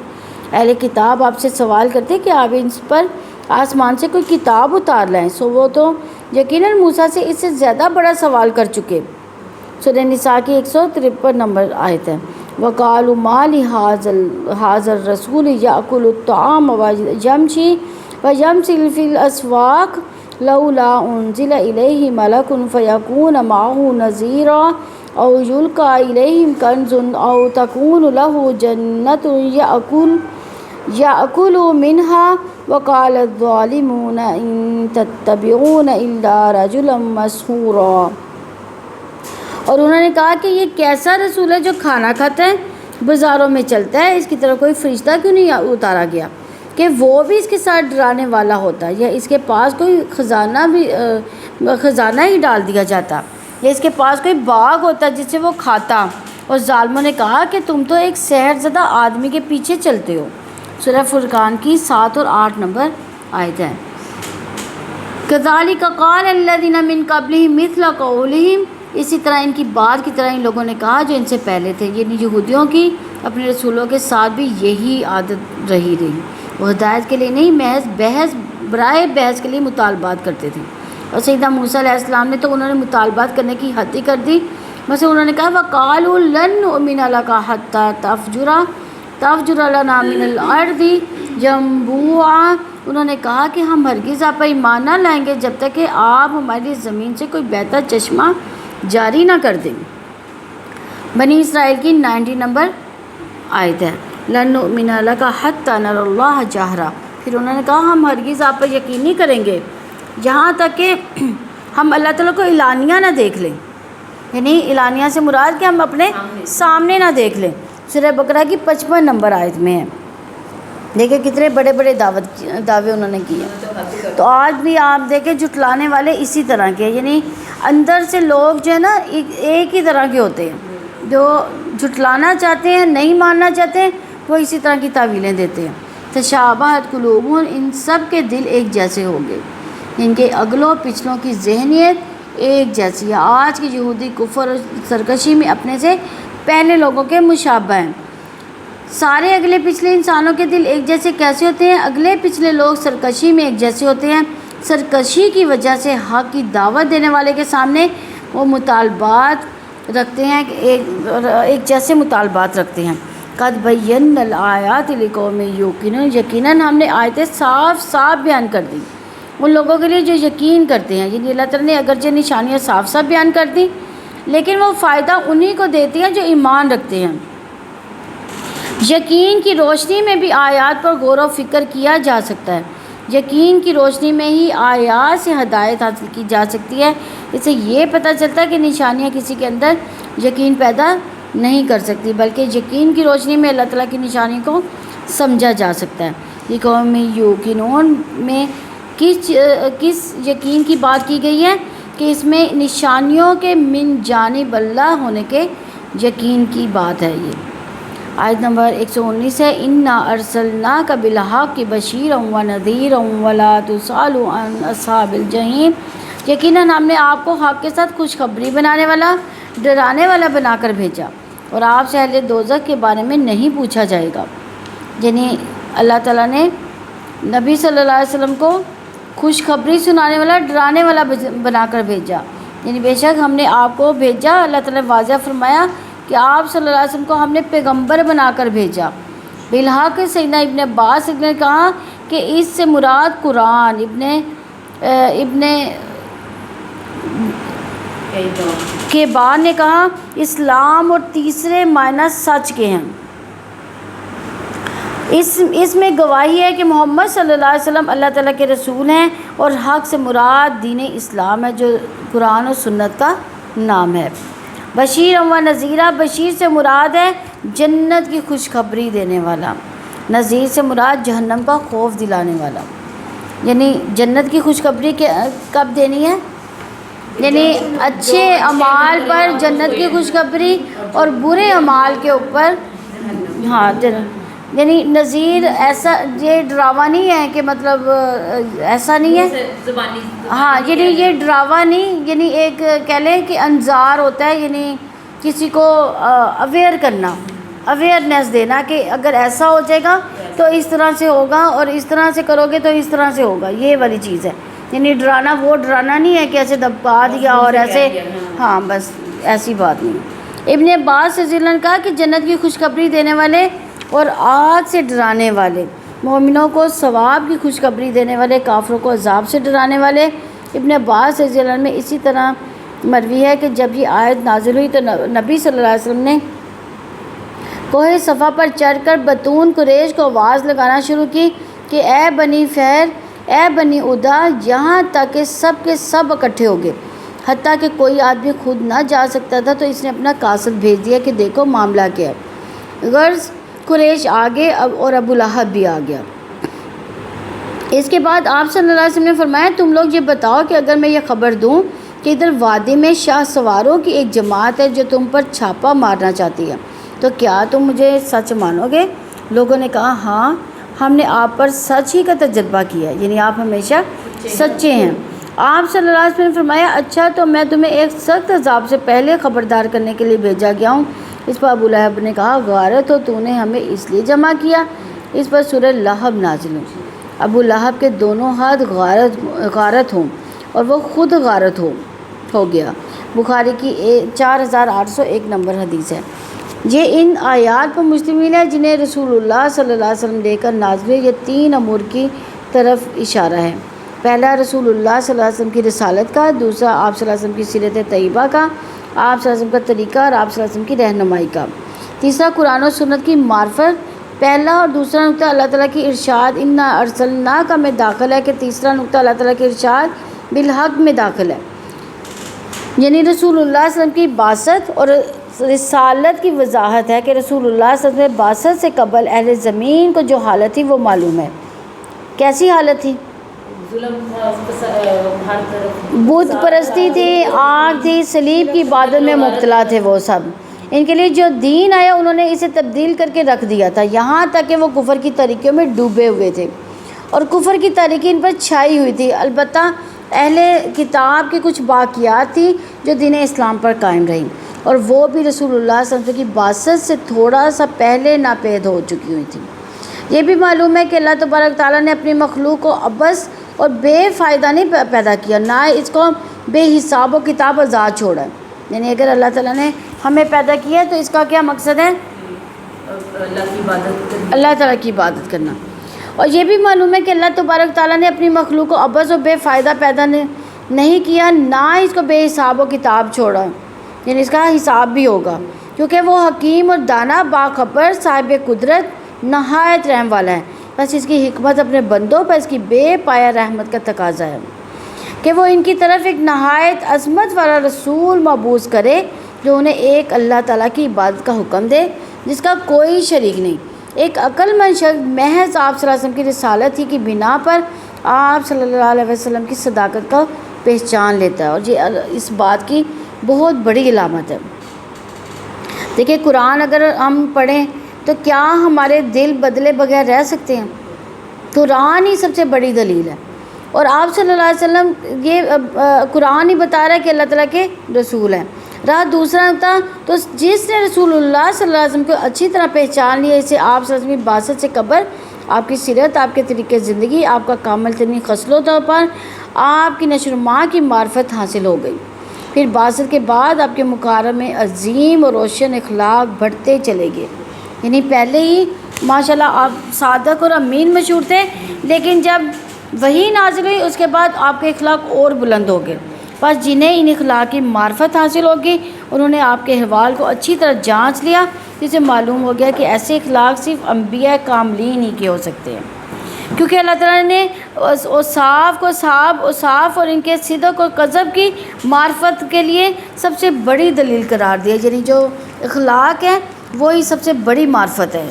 [SPEAKER 1] اہل کتاب آپ سے سوال کرتے کہ آپ ان پر آسمان سے کوئی کتاب اتار لائیں، سو وہ تو یقیناً موسیٰ سے اس سے زیادہ بڑا سوال کر چکے۔ سورہ نساء کی 153 نمبر آیت ہے۔ وَقَالُوا مَا لِهَٰذَا الرَّسُولِ يَأْكُلُ الطَّعَامَ وَيَمْشِي فِي الْأَسْوَاقِ لَوْلَا أُنزِلَ إِلَيْهِ مَلَكٌ فَيَكُونَ مَعَهُ نَذِيرًا أَوْ يُلْقَىٰ إِلَيْهِ كَنزٌ أَوْ تَكُونُ لَهُ جَنَّةٌ يَأْكُلُ مِنْهَا وَقَالَ الظَّالِمُونَ إِن تَتَّبِعُونَ إِلَّا رَجُلًا مَسْحُورًا، اور انہوں نے کہا کہ یہ کیسا رسول ہے جو کھانا کھاتا ہے، بازاروں میں چلتا ہے، اس کی طرح کوئی فرشتہ کیوں نہیں اتارا گیا کہ وہ بھی اس کے ساتھ ڈرانے والا ہوتا، یا اس کے پاس کوئی خزانہ ہی ڈال دیا جاتا، یا اس کے پاس کوئی باغ ہوتا جس سے وہ کھاتا۔ اور ظالموں نے کہا کہ تم تو ایک سحر زدہ آدمی کے پیچھے چلتے ہو۔ سورہ فرقان کی 7 اور 8 نمبر آیت ہے۔ كَذَلِكَ قَالَ الَّذِينَ مِن قَبْلِهِم مِثْلَ قَوْلِهِمْ، اسی طرح ان کی بات کی طرح ان لوگوں نے کہا جو ان سے پہلے تھے، یعنی یہودیوں کی اپنے رسولوں کے ساتھ بھی یہی عادت رہی۔ وہ ہدایت کے لیے نہیں، محض برائے بحث کے لیے مطالبات کرتے تھے، اور سیدنا موسیٰ علیہ السلام نے تو انہوں نے مطالبات کرنے کی حد ہی کر دی۔ مثلا انہوں نے کہا وَقَالُوا لَن نُؤْمِنَ لَكَ حَتَّىٰ تَفْجُرَ لَنَا مِنَ الْأَرْضِ يَنبُوعًا، انہوں نے کہا کہ ہم ہرگز آپ پر ایمان نہ لائیں گے جب تک کہ آپ ہماری زمین سے کوئی بہتا چشمہ جاری نہ کر دیں۔ بنی اسرائیل کی 90 نمبر آیت ہے۔ لَن نُؤْمِنَ لَكَ حَتَّىٰ نَرَى اللَّهَ جَهْرًا، پھر انہوں نے کہا ہم ہرگز آپ پر یقین نہیں کریں گے یہاں تک کہ ہم اللہ تعالیٰ کو اعلانیہ نہ دیکھ لیں، یعنی اعلانیہ سے مراد کہ ہم اپنے سامنے نہ دیکھ لیں۔ سورہ بقرہ کی 55 نمبر آیت میں ہے۔ دیکھیں کتنے بڑے بڑے دعوے انہوں نے کیے۔ تو آج بھی آپ دیکھیں جھٹلانے والے اسی طرح کے، یعنی اندر سے لوگ جو ہے نا ایک ہی طرح کے ہوتے ہیں، جو جھٹلانا چاہتے ہیں، نہیں ماننا چاہتے ہیں، وہ اسی طرح کی تعویلیں دیتے ہیں۔ تشابہت قلوبہم، ان سب کے دل ایک جیسے ہوں گے، ان کے اگلوں پچھلوں کی ذہنیت ایک جیسی ہے۔ آج کے یہودی کفر اور سرکشی میں اپنے سے پہلے لوگوں کے مشابہ ہیں۔ سارے اگلے پچھلے انسانوں کے دل ایک جیسے کیسے ہوتے ہیں؟ اگلے پچھلے لوگ سرکشی میں ایک جیسے ہوتے ہیں، سرکشی کی وجہ سے حق کی دعوت دینے والے کے سامنے وہ مطالبات رکھتے ہیں، ایک جیسے مطالبات رکھتے ہیں۔ قد بینا الآیات لقوم یوقنون، یقیناً ہم نے آیتیں صاف صاف بیان کر دی ان لوگوں کے لیے جو یقین کرتے ہیں، یعنی اللہ تعالیٰ نے اگرچہ نشانیاں صاف صاف بیان کر دی لیکن وہ فائدہ انہی کو دیتی ہیں جو ایمان رکھتے ہیں۔ یقین کی روشنی میں بھی آیات پر غور و فکر کیا جا سکتا ہے، یقین کی روشنی میں ہی آیات سے ہدایت حاصل کی جا سکتی ہے۔ اس سے یہ پتہ چلتا ہے کہ نشانیاں کسی کے اندر یقین پیدا نہیں کر سکتی، بلکہ یقین کی روشنی میں اللہ تعالیٰ کی نشانی کو سمجھا جا سکتا ہے۔ یہ قوم یوقنون میں کس یقین کی بات کی گئی ہے کہ اس میں نشانیوں کے من جانب اللہ ہونے کے یقین کی بات ہے۔ یہ آیت نمبر 119 ہے۔ اِنَّا أَرْسَلْنَاكَ بِالْحَقِّ بَشِيرًا وَنَذِيرًا وَلَا تُسْأَلُ عَنْ أَصْحَابِ الْجَحِيمِ، یقیناً ہم نے آپ کو حق کے ساتھ خوشخبری بنانے والا، ڈرانے والا بنا کر بھیجا، اور آپ سے اہل دوزخ کے بارے میں نہیں پوچھا جائے گا۔ یعنی اللہ تعالیٰ نے نبی صلی اللہ علیہ وسلم کو خوشخبری سنانے والا، ڈرانے والا بنا کر بھیجا، یعنی بے شک ہم نے آپ کو بھیجا۔ اللہ تعالیٰ نے واضح فرمایا کہ آپ صلی اللہ علیہ وسلم کو ہم نے پیغمبر بنا کر بھیجا۔ بالحق سیدنا ابن عباس نے کہا کہ اس سے مراد قرآن، ابن کیبان نے کہا اسلام اور تیسرے معنی سچ کے ہیں۔ اس میں گواہی ہے کہ محمد صلی اللہ علیہ وسلم اللہ تعالیٰ کے رسول ہیں، اور حق سے مراد دین اسلام ہے جو قرآن و سنت کا نام ہے۔ بشیر و نذیرہ، بشیر سے مراد ہے جنت کی خوشخبری دینے والا، نذیر سے مراد جہنم کا خوف دلانے والا۔ یعنی جنت کی خوشخبری کب دینی ہے؟ یعنی اچھے اعمال پر جنت کی خوشخبری اور برے اعمال کے اوپر یعنی نذیر ایسا، یہ ڈراوا نہیں ہے کہ مطلب ایسا نہیں ہے، یعنی یہ ڈراوا نہیں، یعنی ایک کہہ لیں کہ انذار ہوتا ہے، یعنی کسی کو اویئر کرنا، اویئرنیس دینا کہ اگر ایسا ہو جائے گا تو اس طرح سے ہوگا، اور اس طرح سے کرو گے تو اس طرح سے ہوگا، یہ والی چیز ہے۔ یعنی ڈرانا، وہ ڈرانا نہیں ہے کہ ایسے دبکا دیا اور ایسے، بس ایسی بات نہیں۔ ابن عباس رضی اللہ عنہ نے کہا کہ جنت کی خوشخبری دینے والے اور آگ سے ڈرانے والے، مومنوں کو ثواب کی خوشخبری دینے والے، کافروں کو عذاب سے ڈرانے والے۔ ابن عباس رضی اللہ عنہ میں اسی طرح مروی ہے کہ جب یہ آیت نازل ہوئی تو نبی صلی اللہ علیہ وسلم نے کوہ صفا پر چڑھ کر بطون قریش کو آواز لگانا شروع کی کہ اے بنی فہر، اے بنی عدا، یہاں تک کہ سب کے سب اکٹھے ہو گئے، حتیٰ کہ کوئی آدمی خود نہ جا سکتا تھا، تو اس نے اپنا قاصد بھیج دیا کہ دیکھو معاملہ کیا ہے۔ غرض قریش آگے اور ابو لہب بھی آ گیا۔ اس کے بعد آپ صلی اللہ علیہ وسلم نے فرمایا تم لوگ یہ بتاؤ کہ اگر میں یہ خبر دوں کہ ادھر وادی میں شاہ سواروں کی ایک جماعت ہے جو تم پر چھاپا مارنا چاہتی ہے، تو کیا تم مجھے سچ مانو گے؟ لوگوں نے کہا ہاں، ہم نے آپ پر سچ ہی کا تجربہ کیا، یعنی آپ ہمیشہ سچے ہیں۔ آپ صلی اللہ علیہ وسلم نے فرمایا اچھا، تو میں تمہیں ایک سخت عذاب سے پہلے خبردار کرنے کے لیے بھیجا گیا ہوں۔ اس پر ابو لہب نے کہا غارت ہو، تو نے ہمیں اس لیے جمع کیا؟ اس پر سورہ لہب نازل ہوئی۔ ابو لہب کے دونوں ہاتھ غارت ہوں اور وہ خود غارت ہو گیا۔ بخاری کی 4801 نمبر حدیث ہے۔ یہ ان آیات پر مشتمل ہے جنہیں رسول اللہ صلی اللہ علیہ وسلم لے کر نازل ہوئے۔ یہ 3 امور کی طرف اشارہ ہے۔ پہلا رسول اللہ صلی اللہ علیہ وسلم کی رسالت کا، دوسرا آپ صلی اللہ علیہ وسلم کی سیرت طیبہ کا، آپ صلی اللہ علیہ وسلم کا طریقہ اور آپ صلی اللہ علیہ وسلم کی رہنمائی کا، تیسرا قرآن و سنت کی معرفت۔ پہلا اور دوسرا نقطہ اللہ تعالیٰ کی ارشاد انا ارسلناک میں داخل ہے کہ تیسرا نقطہ اللہ تعالیٰ کی ارشاد بالحق میں داخل ہے، یعنی رسول اللہ صلی اللہ علیہ وسلم کی بعثت اور رسالت کی وضاحت ہے کہ رسول اللہ صلی اللہ علیہ وسلم بعثت سے قبل اہل زمین کو جو حالت تھی وہ معلوم ہے۔ کیسی حالت تھی؟ بت پرستی تھی، آگ تھی، صلیب کی عبادت میں مبتلا تھے وہ سب۔ ان کے لیے جو دین آیا انہوں نے اسے تبدیل کر کے رکھ دیا تھا، یہاں تک کہ وہ کفر کی تاریکیوں میں ڈوبے ہوئے تھے اور کفر کی تاریکی ان پر چھائی ہوئی تھی۔ البتہ اہل کتاب کی کچھ باقیات تھیں جو دین اسلام پر قائم رہیں، اور وہ بھی رسول اللہ صلی اللہ علیہ وسلم کی بعثت سے تھوڑا سا پہلے ناپید ہو چکی ہوئی تھی۔ یہ بھی معلوم ہے کہ اللہ تبارک تعالیٰ نے اپنی مخلوق کو عبث اور بے فائدہ نہیں پیدا کیا، نہ اس کو بے حساب و کتاب آزاد چھوڑا ہے۔ یعنی اگر اللہ تعالیٰ نے ہمیں پیدا کیا ہے تو اس کا کیا مقصد ہے؟ اللہ تعالیٰ کی عبادت کرنا۔ اور یہ بھی معلوم ہے کہ اللہ تبارک تعالیٰ نے اپنی مخلوق کو عبث و بے فائدہ پیدا نہیں کیا، نہ اس کو بے حساب و کتاب چھوڑا، یعنی اس کا حساب بھی ہوگا، کیونکہ وہ حکیم اور دانا، باخبر، صاحب قدرت، نہایت رحم والا ہے۔ بس اس کی حکمت اپنے بندوں پر اس کی بے پایا رحمت کا تقاضا ہے کہ وہ ان کی طرف ایک نہایت عظمت والا رسول مبعوث کرے جو انہیں ایک اللہ تعالیٰ کی عبادت کا حکم دے جس کا کوئی شریک نہیں۔ ایک عقل مند شخص محض آپ صلی اللہ علیہ وسلم کی رسالت ہی کی بنا پر آپ صلی اللہ علیہ وسلم کی صداقت کا پہچان لیتا ہے، اور یہ اس بات کی بہت بڑی علامت ہے۔ دیکھیں قرآن اگر ہم پڑھیں تو کیا ہمارے دل بدلے بغیر رہ سکتے ہیں؟ قرآن ہی سب سے بڑی دلیل ہے، اور آپ صلی اللہ علیہ وسلم یہ قرآن ہی بتا رہا ہے کہ اللہ تعالیٰ کے رسول ہیں۔ رہا دوسرا نقطہ، تو جس نے رسول اللہ صلی اللہ علیہ وسلم کو اچھی طرح پہچان لیا، اسے آپ صلی اللہ علیہ وسلم کی بعثت سے قبل آپ کی سیرت، آپ کے طریقے زندگی، آپ کا کامل ترین خصلوں طور پر آپ کی نشر و ماہ کی معرفت حاصل ہو گئی۔ پھر بعثت کے بعد آپ کے مقارنہ میں عظیم اور روشن اخلاق بڑھتے چلے گئے، یعنی پہلے ہی ماشاءاللہ آپ صادق اور امین مشہور تھے، لیکن جب وہی نازل ہوئی اس کے بعد آپ کے اخلاق اور بلند ہو گئے۔ بس جنہیں ان اخلاق کی معرفت حاصل ہوگی انہوں نے آپ کے احوال کو اچھی طرح جانچ لیا جسے معلوم ہو گیا کہ ایسے اخلاق صرف انبیاء کاملین ہی کے ہو سکتے ہیں، کیونکہ اللہ تعالیٰ نے صاف اور ان کے صدق اور کذب کی معرفت کے لیے سب سے بڑی دلیل قرار دیا، یعنی جو اخلاق ہے وہی سب سے بڑی معرفت ہے۔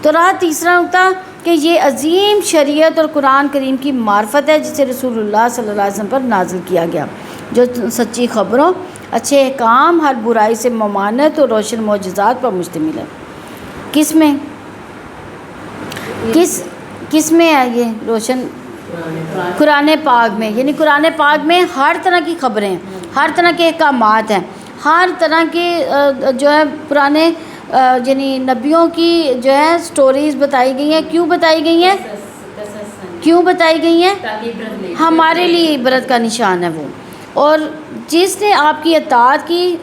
[SPEAKER 1] تو رہا تیسرا نقطہ کہ یہ عظیم شریعت اور قرآن کریم کی معرفت ہے جسے رسول اللہ صلی اللہ علیہ وسلم پر نازل کیا گیا، جو سچی خبروں، اچھے احکام، ہر برائی سے ممانعت اور روشن معجزات پر مشتمل ہے۔ کس میں ہے یہ روشن؟ قرآن پاک میں، یعنی قرآن پاک میں ہر طرح کی خبریں ہیں، ہر طرح کے احکامات ہیں، ہر طرح کے جو ہے پرانے یعنی نبیوں کی جو ہے سٹوریز بتائی گئی ہیں۔ کیوں بتائی گئی ہیں؟ ہمارے لیے عبرت کا نشان ہے وہ، اور جس نے آپ کی اطاعت کی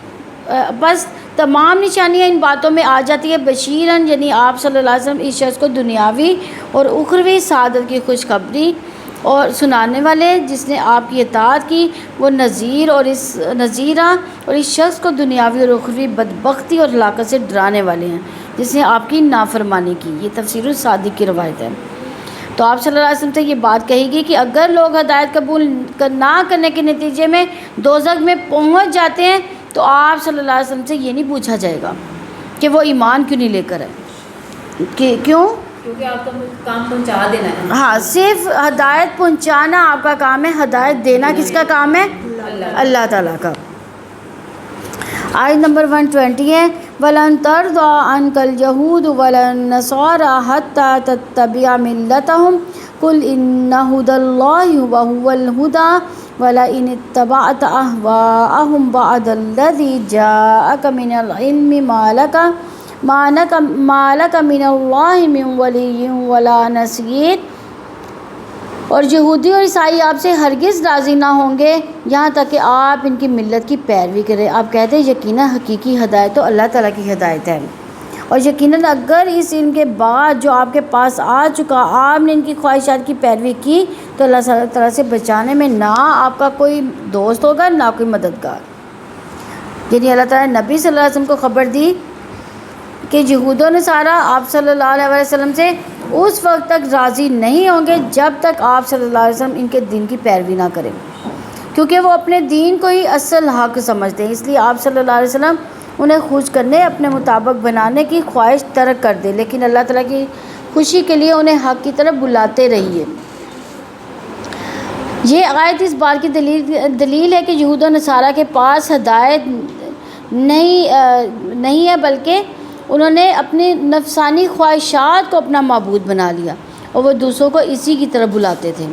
[SPEAKER 1] بس تمام نشانیاں ان باتوں میں آ جاتی ہے۔ بشیرن یعنی آپ صلی اللہ علیہ وسلم اس شخص کو دنیاوی اور اخروی سعادت کی خوشخبری اور سنانے والے، جس نے آپ کی اطاعت کی، وہ نذیرہ اور اس شخص کو دنیاوی اور اخروی بدبختی اور ہلاکت سے ڈرانے والے ہیں جس نے آپ کی نافرمانی کی۔ یہ تفسیر الصادق کی روایت ہے۔ تو آپ صلی اللہ علیہ وسلم سے یہ بات کہی گئی کہ اگر لوگ ہدایت قبول نہ کرنے کے نتیجے میں دوزخ میں پہنچ جاتے ہیں تو آپ صلی اللہ علیہ وسلم سے یہ نہیں پوچھا جائے گا کہ وہ ایمان کیوں نہیں لے کر ہے،
[SPEAKER 2] کیونکہ آپ کا کام پہنچا دینا ہے۔
[SPEAKER 1] ہاں، صرف ہدایت پہنچانا آپ کا کام ہے، ہدایت دینا کس کا کام ہے؟ اللہ تعالیٰ کا۔ آیت نمبر 120 ہے وَلَن تَرْضَىٰ عَنْكَ الْيَهُودُ وَلَا النَّصَارَىٰ حَتَّىٰ تَتَّبِعَ مِلَّتَهُمْ قُلْ إِنَّ هُدَى اللَّهِ وَهُوَ الْهُدَىٰ وَلَئِنِ اتَّبَعْتَ أَهْوَاءَهُمْ بَعْدَ الَّذِي جَاءَكَ مِنَ الْعِلْمِ مَا لَكَ مِنَ اللَّهِ مِنْ وَلِيٍّ وَلَا نَصِيرٍ۔ اور یہودی اور عیسائی آپ سے ہرگز راضی نہ ہوں گے یہاں تک کہ آپ ان کی ملت کی پیروی کریں۔ آپ کہتے ہیں یقیناً حقیقی ہدایت تو اللہ تعالیٰ کی ہدایت ہے، اور یقیناً اگر اس علم کے بعد جو آپ کے پاس آ چکا آپ نے ان کی خواہشات کی پیروی کی تو اللہ تعالیٰ سے بچانے میں نہ آپ کا کوئی دوست ہوگا نہ کوئی مددگار۔ یعنی اللہ تعالیٰ نے نبی صلی اللہ علیہ وسلم کو خبر دی کہ یہود و نصارہ آپ صلی اللہ علیہ وسلم سے اس وقت تک راضی نہیں ہوں گے جب تک آپ صلی اللہ علیہ وسلم ان کے دین کی پیروی نہ کریں، کیونکہ وہ اپنے دین کو ہی اصل حق سمجھتے ہیں۔ اس لیے آپ صلی اللہ علیہ وسلم انہیں خوش کرنے، اپنے مطابق بنانے کی خواہش ترک کر دیں، لیکن اللہ تعالیٰ کی خوشی کے لیے انہیں حق کی طرف بلاتے رہیے۔ یہ آیت اس بات کی دلیل ہے کہ یہود و نصارہ کے پاس ہدایت نہیں ہے، بلکہ انہوں نے اپنی نفسانی خواہشات کو اپنا معبود بنا لیا اور وہ دوسروں کو اسی کی طرف بلاتے تھے۔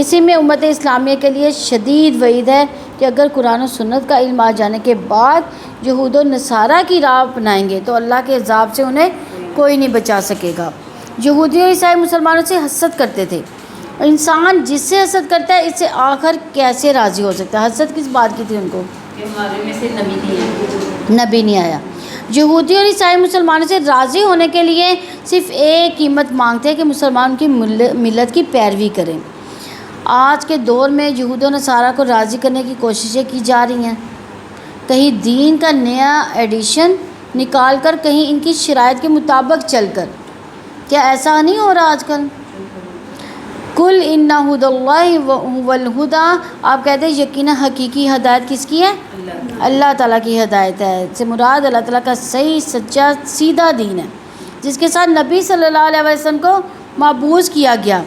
[SPEAKER 1] اسی میں امت اسلامیہ کے لیے شدید وعید ہے کہ اگر قرآن و سنت کا علم آ جانے کے بعد یہود و نصارہ کی راہ اپنائیں گے تو اللہ کے عذاب سے انہیں کوئی نہیں بچا سکے گا۔ یہودی اور عیسائی مسلمانوں سے حسد کرتے تھے۔ انسان جس سے حسد کرتا ہے اس سے آخر کیسے راضی ہو سکتا ہے؟ حسد کس بات کی تھی ان کو؟
[SPEAKER 2] کہ ہمارے میں سے نبی
[SPEAKER 1] نہیں آیا۔ یہودی اور عیسائی مسلمانوں سے راضی ہونے کے لیے صرف ایک قیمت مانگتے ہیں کہ مسلمان کی ملت کی پیروی کریں۔ آج کے دور میں یہود و نصارہ کو راضی کرنے کی کوششیں کی جا رہی ہیں، کہیں دین کا نیا ایڈیشن نکال کر، کہیں ان کی شرائط کے مطابق چل کر۔ کیا ایسا نہیں ہو رہا آج کل؟ کل ان ہدی اللہ هو الہدیٰ، آپ کہتے ہیں یقیناً حقیقی ہدایت کس کی ہے؟ اللہ تعالیٰ کی ہدایت ہے۔ سے مراد اللہ تعالیٰ کا صحیح سچا سیدھا دین ہے جس کے ساتھ نبی صلی اللہ علیہ وسلم کو مبعوث کیا گیا۔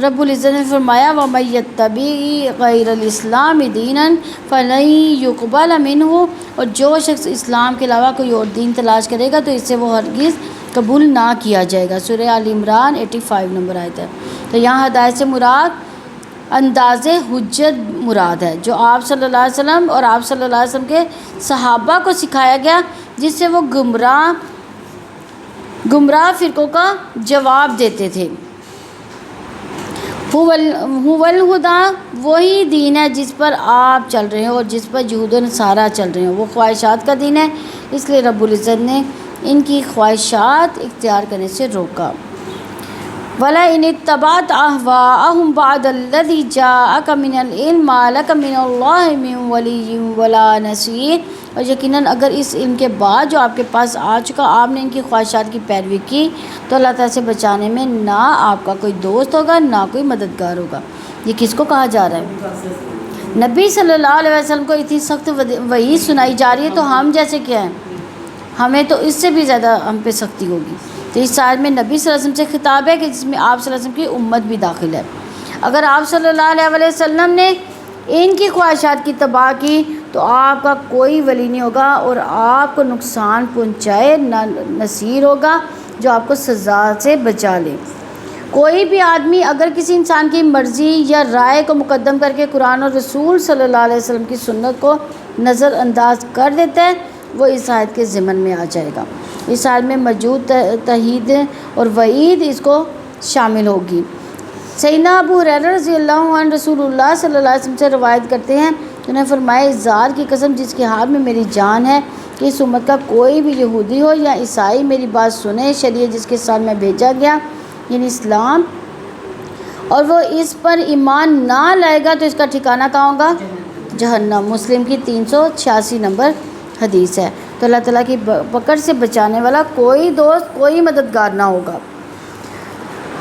[SPEAKER 1] رب العزت نے فرمایا وَمَن يَتَّبِعْ غَيْرَ الْإِسْلَامِ دِينًا فَلَن يُقْبَلَ مِنْهُ، اور جو شخص اسلام کے علاوہ کوئی اور دین تلاش کرے گا تو اس سے وہ ہرگز قبول نہ کیا جائے گا۔ سورہ آل عمران 85 نمبر آیت ہے۔ تو یہاں ہدایت سے مراد انداز حجت مراد ہے جو آپ صلی اللہ علیہ وسلم اور آپ صلی اللہ علیہ وسلم کے صحابہ کو سکھایا گیا، جس سے وہ گمراہ فرقوں کا جواب دیتے تھے۔ هو الہدیٰ، وہی دین ہے جس پر آپ چل رہے ہیں اور جس پر یہود و نصارہ چل رہے ہیں، وہ خواہشات کا دین ہے، اس لیے رب العزت نے ان کی خواہشات اختیار کرنے سے روکا۔ وَلَئِنِ اتَّبَعْتَ أَهْوَاءَهُمْ بَعْدَ الَّذِي جَاءَكَ مِنَ الْعِلْمِ مَا لَكَ مِنَ اللَّهِ مِنْ وَلِيٍّ وَلَا نَصِيرٍ، اور یقیناً اگر اس علم کے بعد جو آپ کے پاس آ چکا آپ نے ان کی خواہشات کی پیروی کی تو اللہ تعالیٰ سے بچانے میں نہ آپ کا کوئی دوست ہوگا نہ کوئی مددگار ہوگا۔ یہ کس کو کہا جا رہا ہے؟ نبی صلی اللہ علیہ وسلم کو اتنی سخت وحی سنائی جا رہی ہے تو ہم جیسے کیا ہیں، ہمیں تو اس سے بھی زیادہ ہم پہ سختی ہوگی۔ تو اس آیت میں نبی صلی اللہ علیہ وسلم سے خطاب ہے کہ جس میں آپ صلی اللہ علیہ وسلم کی امت بھی داخل ہے۔ اگر آپ صلی اللہ علیہ وسلم نے ان کی خواہشات کی تباہ کی تو آپ کا کوئی ولی نہیں ہوگا اور آپ کو نقصان پہنچائے نہ نصیر ہوگا جو آپ کو سزا سے بچا لے۔ کوئی بھی آدمی اگر کسی انسان کی مرضی یا رائے کو مقدم کر کے قرآن اور رسول صلی اللہ علیہ وسلم کی سنت کو نظر انداز کر دیتا ہے وہ اس آیت کے ضمن میں آ جائے گا۔ اس آیت میں موجود تحید اور وعید اس کو شامل ہوگی۔ سیدنا ابو ہریرہ رضی اللہ عنہ رسول اللہ صلی اللہ علیہ وسلم سے روایت کرتے ہیں، انہوں نے فرمایا اس ذات کی قسم جس کے ہاتھ میں میری جان ہے کہ اس امت کا کوئی بھی یہودی ہو یا عیسائی میری بات سنے، شریعت جس کے ساتھ میں بھیجا گیا یعنی اسلام، اور وہ اس پر ایمان نہ لائے گا تو اس کا ٹھکانہ کہاں ہوگا؟ جہنم۔ مسلم کی 386 نمبر حدیث ہے۔ تو اللہ تعالیٰ کی پکڑ سے بچانے والا کوئی دوست کوئی مددگار نہ ہوگا۔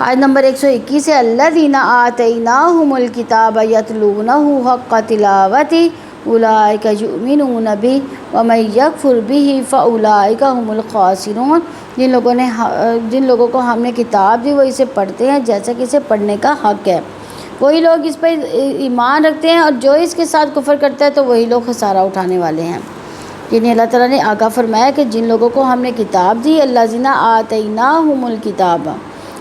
[SPEAKER 1] آیت نمبر 121 ہے، الذین آتیناہم الکتاب یتلونہ حق تلاوتہ اولئک یؤمنون بہ ومن یکفر بہ فاولئک ھم الخاسرون۔ جن لوگوں کو ہم نے کتاب دی وہ اسے پڑھتے ہیں جیسا کہ اسے پڑھنے کا حق ہے، وہی لوگ اس پر ایمان رکھتے ہیں، اور جو اس کے ساتھ کفر کرتا ہے تو وہی لوگ خسارہ اٹھانے والے ہیں۔ یعنی اللہ تعالیٰ نے آگاہ فرمایا کہ جن لوگوں کو ہم نے کتاب دی، الذین آتیناہم الکتاب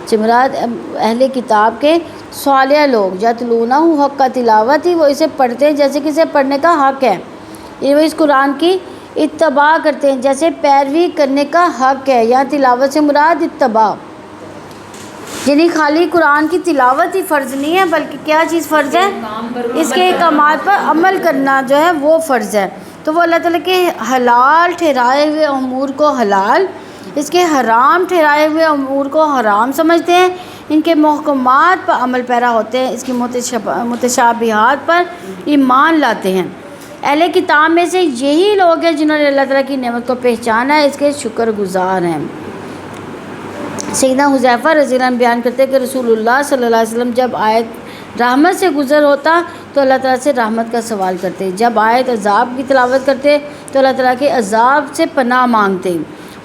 [SPEAKER 1] سے مراد اہل کتاب کے صالح لوگ، یتلونہ حق تلاوت ہی وہ اسے پڑھتے ہیں جیسے کہ اسے پڑھنے کا حق ہے، یہ وہ اس قرآن کی اتباع کرتے ہیں جیسے پیروی کرنے کا حق ہے۔ یا تلاوت سے مراد اتباع، یعنی خالی قرآن کی تلاوت ہی فرض نہیں ہے بلکہ کیا چیز فرض ہے؟ اس کے احکامات پر عمل کرنا جو ہے وہ فرض ہے۔ تو وہ اللہ تعالیٰ کے حلال ٹھہرائے ہوئے امور کو حلال، اس کے حرام ٹھہرائے ہوئے امور کو حرام سمجھتے ہیں، ان کے محکمات پر عمل پیرا ہوتے ہیں، اس کی متشابہات پر ایمان لاتے ہیں۔ اہل کتاب میں سے یہی لوگ ہیں جنہوں نے اللہ تعالیٰ کی نعمت کو پہچانا ہے، اس کے شکر گزار ہیں۔ سیدنا حذیفہ رضی اللہ عنہ بیان کرتے ہیں کہ رسول اللہ صلی اللہ علیہ وسلم جب آیت رحمت سے گزر ہوتا تو اللہ تعالیٰ سے رحمت کا سوال کرتے، جب آیت عذاب کی تلاوت کرتے تو اللہ تعالیٰ کے عذاب سے پناہ مانگتے۔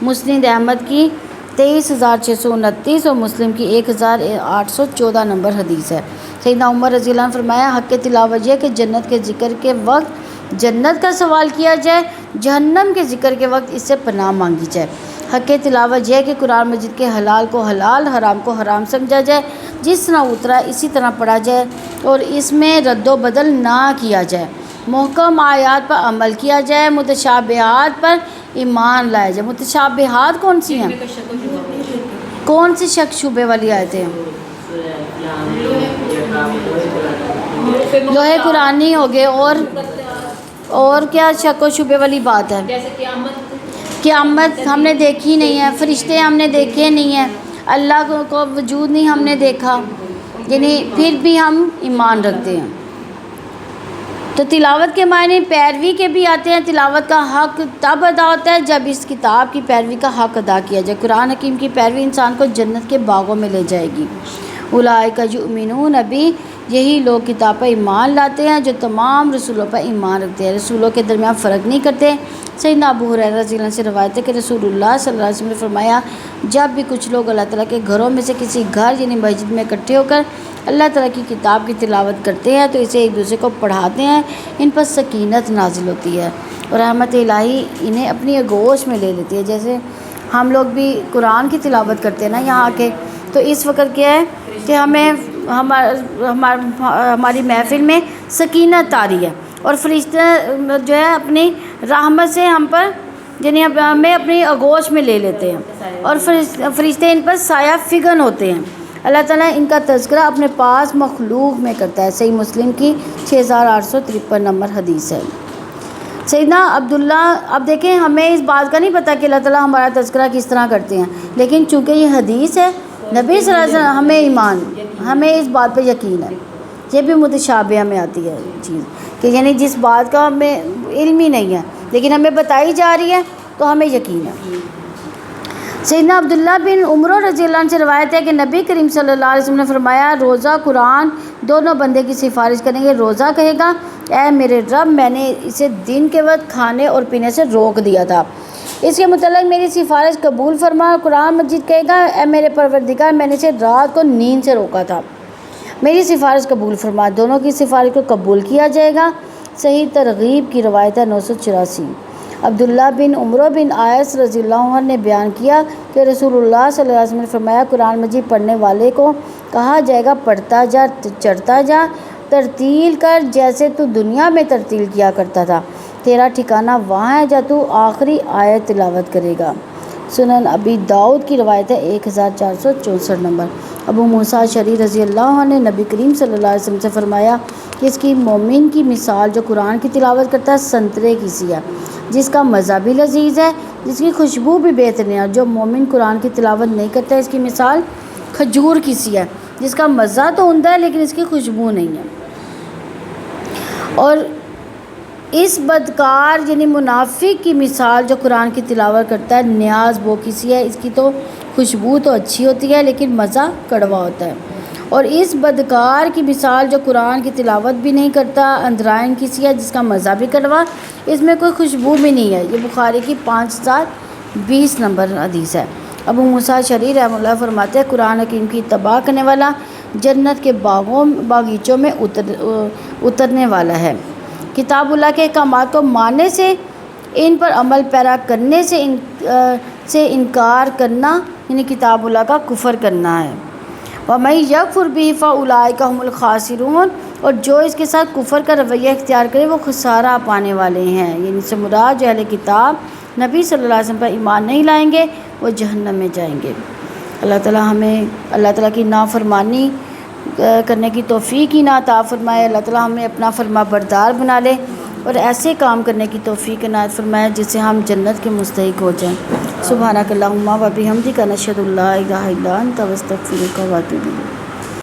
[SPEAKER 1] مسند احمد کی 23,629 اور مسلم کی 1,814 نمبر حدیث ہے۔ سیدنا عمر رضی اللہ عنہ فرمایا حق تلاوت یہ کہ جنت کے ذکر کے وقت جنت کا سوال کیا جائے، جہنم کے ذکر کے وقت اس سے پناہ مانگی جائے۔ حق تلاوت یہ کہ قرآن مجید کے حلال کو حلال، حرام کو حرام سمجھا جائے، جس طرح اترا اسی طرح پڑھا جائے اور اس میں رد و بدل نہ کیا جائے، محکم آیات پر عمل کیا جائے، متشابہات پر ایمان لایا جائے۔ متشابہات کون سی ہیں؟ کون سی شک شبے والی آیتیں ہیں؟ لوح قرآنی ہو گئے، اور کیا شک و شبے والی بات ہے؟
[SPEAKER 2] جیسے
[SPEAKER 1] قیامت ہم نے دیکھی نہیں ہے، فرشتے ہم نے دیکھے نہیں ہیں، اللہ کو وجود نہیں ہم نے دیکھا، یعنی پھر بھی ہم ایمان رکھتے ہیں۔ تو تلاوت کے معنی پیروی کے بھی آتے ہیں۔ تلاوت کا حق تب ادا ہوتا ہے جب اس کتاب کی پیروی کا حق ادا کیا جائے۔ قرآن حکیم کی پیروی انسان کو جنت کے باغوں میں لے جائے گی۔ اولئک یؤمنون بہ، یہی لوگ کتاب پر ایمان لاتے ہیں جو تمام رسولوں پر ایمان رکھتے ہیں، رسولوں کے درمیان فرق نہیں کرتے۔ سیدنا ابو ہریرہ رضی اللہ عنہ سے روایت ہے کہ رسول اللہ صلی اللہ علیہ وسلم نے فرمایا جب بھی کچھ لوگ اللہ تعالیٰ کے گھروں میں سے کسی گھر یعنی مسجد میں اکٹھے ہو کر اللہ تعالیٰ کی کتاب کی تلاوت کرتے ہیں تو اسے ایک دوسرے کو پڑھاتے ہیں، ان پر سکینت نازل ہوتی ہے اور رحمت الہی انہیں اپنی آغوش میں لے لیتی ہے۔ جیسے ہم لوگ بھی قرآن کی تلاوت کرتے ہیں نا یہاں آ کے، تو اس وقت کیا ہے کہ ہمیں ہماری محفل میں سکینت آ رہی ہے اور فرشتے جو ہے اپنی رحمت سے ہم پر یعنی ہمیں اپنی آغوش میں لے لیتے ہیں اور فرشتے ان پر سایہ فگن ہوتے ہیں۔ اللہ تعالیٰ ان کا تذکرہ اپنے پاس مخلوق میں کرتا ہے۔ صحیح مسلم کی 6853 نمبر حدیث ہے۔ سیدنا عبداللہ، اب دیکھیں ہمیں اس بات کا نہیں پتہ کہ اللہ تعالیٰ ہمارا تذکرہ کس طرح کرتے ہیں، لیکن چونکہ یہ حدیث ہے نبی صلی اللہ علیہ وسلم ہمیں ایمان، ہمیں اس بات پہ یقین ہے. یہ بھی متشابہ میں آتی ہے چیز کہ یعنی جس بات کا ہمیں علم ہی نہیں ہے لیکن ہمیں بتائی جا رہی ہے تو ہمیں یقین ہے. سیدنا عبداللہ بن عمر رضی اللہ عنہ سے روایت ہے کہ نبی کریم صلی اللہ علیہ وسلم نے فرمایا روزہ قرآن دونوں بندے کی سفارش کریں گے. روزہ کہے گا اے میرے رب میں نے اسے دن کے وقت کھانے اور پینے سے روک دیا تھا، اس کے متعلق میری سفارش قبول فرما. قرآن مجید کہے گا اے میرے پروردگار میں نے اسے رات کو نیند سے روکا تھا، میری سفارش قبول فرما. دونوں کی سفارش کو قبول کیا جائے گا. صحیح ترغیب کی روایت ہے 984. عبداللہ بن عمر بن عاص رضی اللہ عنہ نے بیان کیا کہ رسول اللہ صلی اللہ علیہ وسلم نے فرمایا قرآن مجید پڑھنے والے کو کہا جائے گا پڑھتا جا چڑھتا جا، ترتیل کر جیسے تو دنیا میں ترتیل کیا کرتا تھا، تیرا ٹھکانہ وہاں ہے جہاں تو آخری آیت تلاوت کرے گا. سنن ابی داؤد کی روایت ہے 1464 نمبر. ابو موسیٰ اشعری رضی اللہ عنہ نے نبی کریم صلی اللہ علیہ وسلم سے فرمایا کہ اس کی مومن کی مثال جو قرآن کی تلاوت کرتا ہے سنترے کی سی ہے جس کا مزہ بھی لذیذ ہے، جس کی خوشبو بھی بہترین ہے. جو مومن قرآن کی تلاوت نہیں کرتا اس کی مثال کھجور کی سی ہے جس کا مزہ تو عمدہ ہے لیکن اس کی خوشبو نہیں ہے. اور اس بدکار یعنی منافق کی مثال جو قرآن کی تلاوت کرتا ہے نیاز بو کی سی ہے، اس کی تو خوشبو تو اچھی ہوتی ہے لیکن مزہ کڑوا ہوتا ہے. اور اس بدکار کی مثال جو قرآن کی تلاوت بھی نہیں کرتا اندرائن کی سی ہے جس کا مزہ بھی کڑوا، اس میں کوئی خوشبو بھی نہیں ہے. یہ بخاری کی 5020 نمبر حدیث ہے. ابو موسیٰ اشعری رحمہ اللہ فرماتے ہیں قرآن حکیم کی اتباع کرنے والا جنت کے باغیچوں میں اترنے والا ہے. کتاب اللہ کے احکامات کو ماننے سے، ان پر عمل پیرا کرنے سے انکار کرنا یعنی کتاب اللہ کا کفر کرنا ہے. وَمَن يَكْفُرْ بِهِ فَأُولَٰئِكَ هُمُ الْخَاسِرُونَ، اور جو اس کے ساتھ کفر کا رویہ اختیار کرے وہ خسارہ پانے والے ہیں. یعنی سے مراد جو اہل کتاب نبی صلی اللہ علیہ وسلم پر ایمان نہیں لائیں گے وہ جہنم میں جائیں گے. اللہ تعالی ہمیں اللہ تعالیٰ کی نافرمانی کرنے کی توفیق ہی نہ عطا فرمائے. اللہ تعالیٰ ہمیں اپنا فرما بردار بنا لے اور ایسے کام کرنے کی توفیق عنایت فرمائے جس سے ہم جنت کے مستحق ہو جائیں. سبحانک اللہم و بحمدک نشہد ان لا الہ الا انت نستغفرک و نتوب الیک.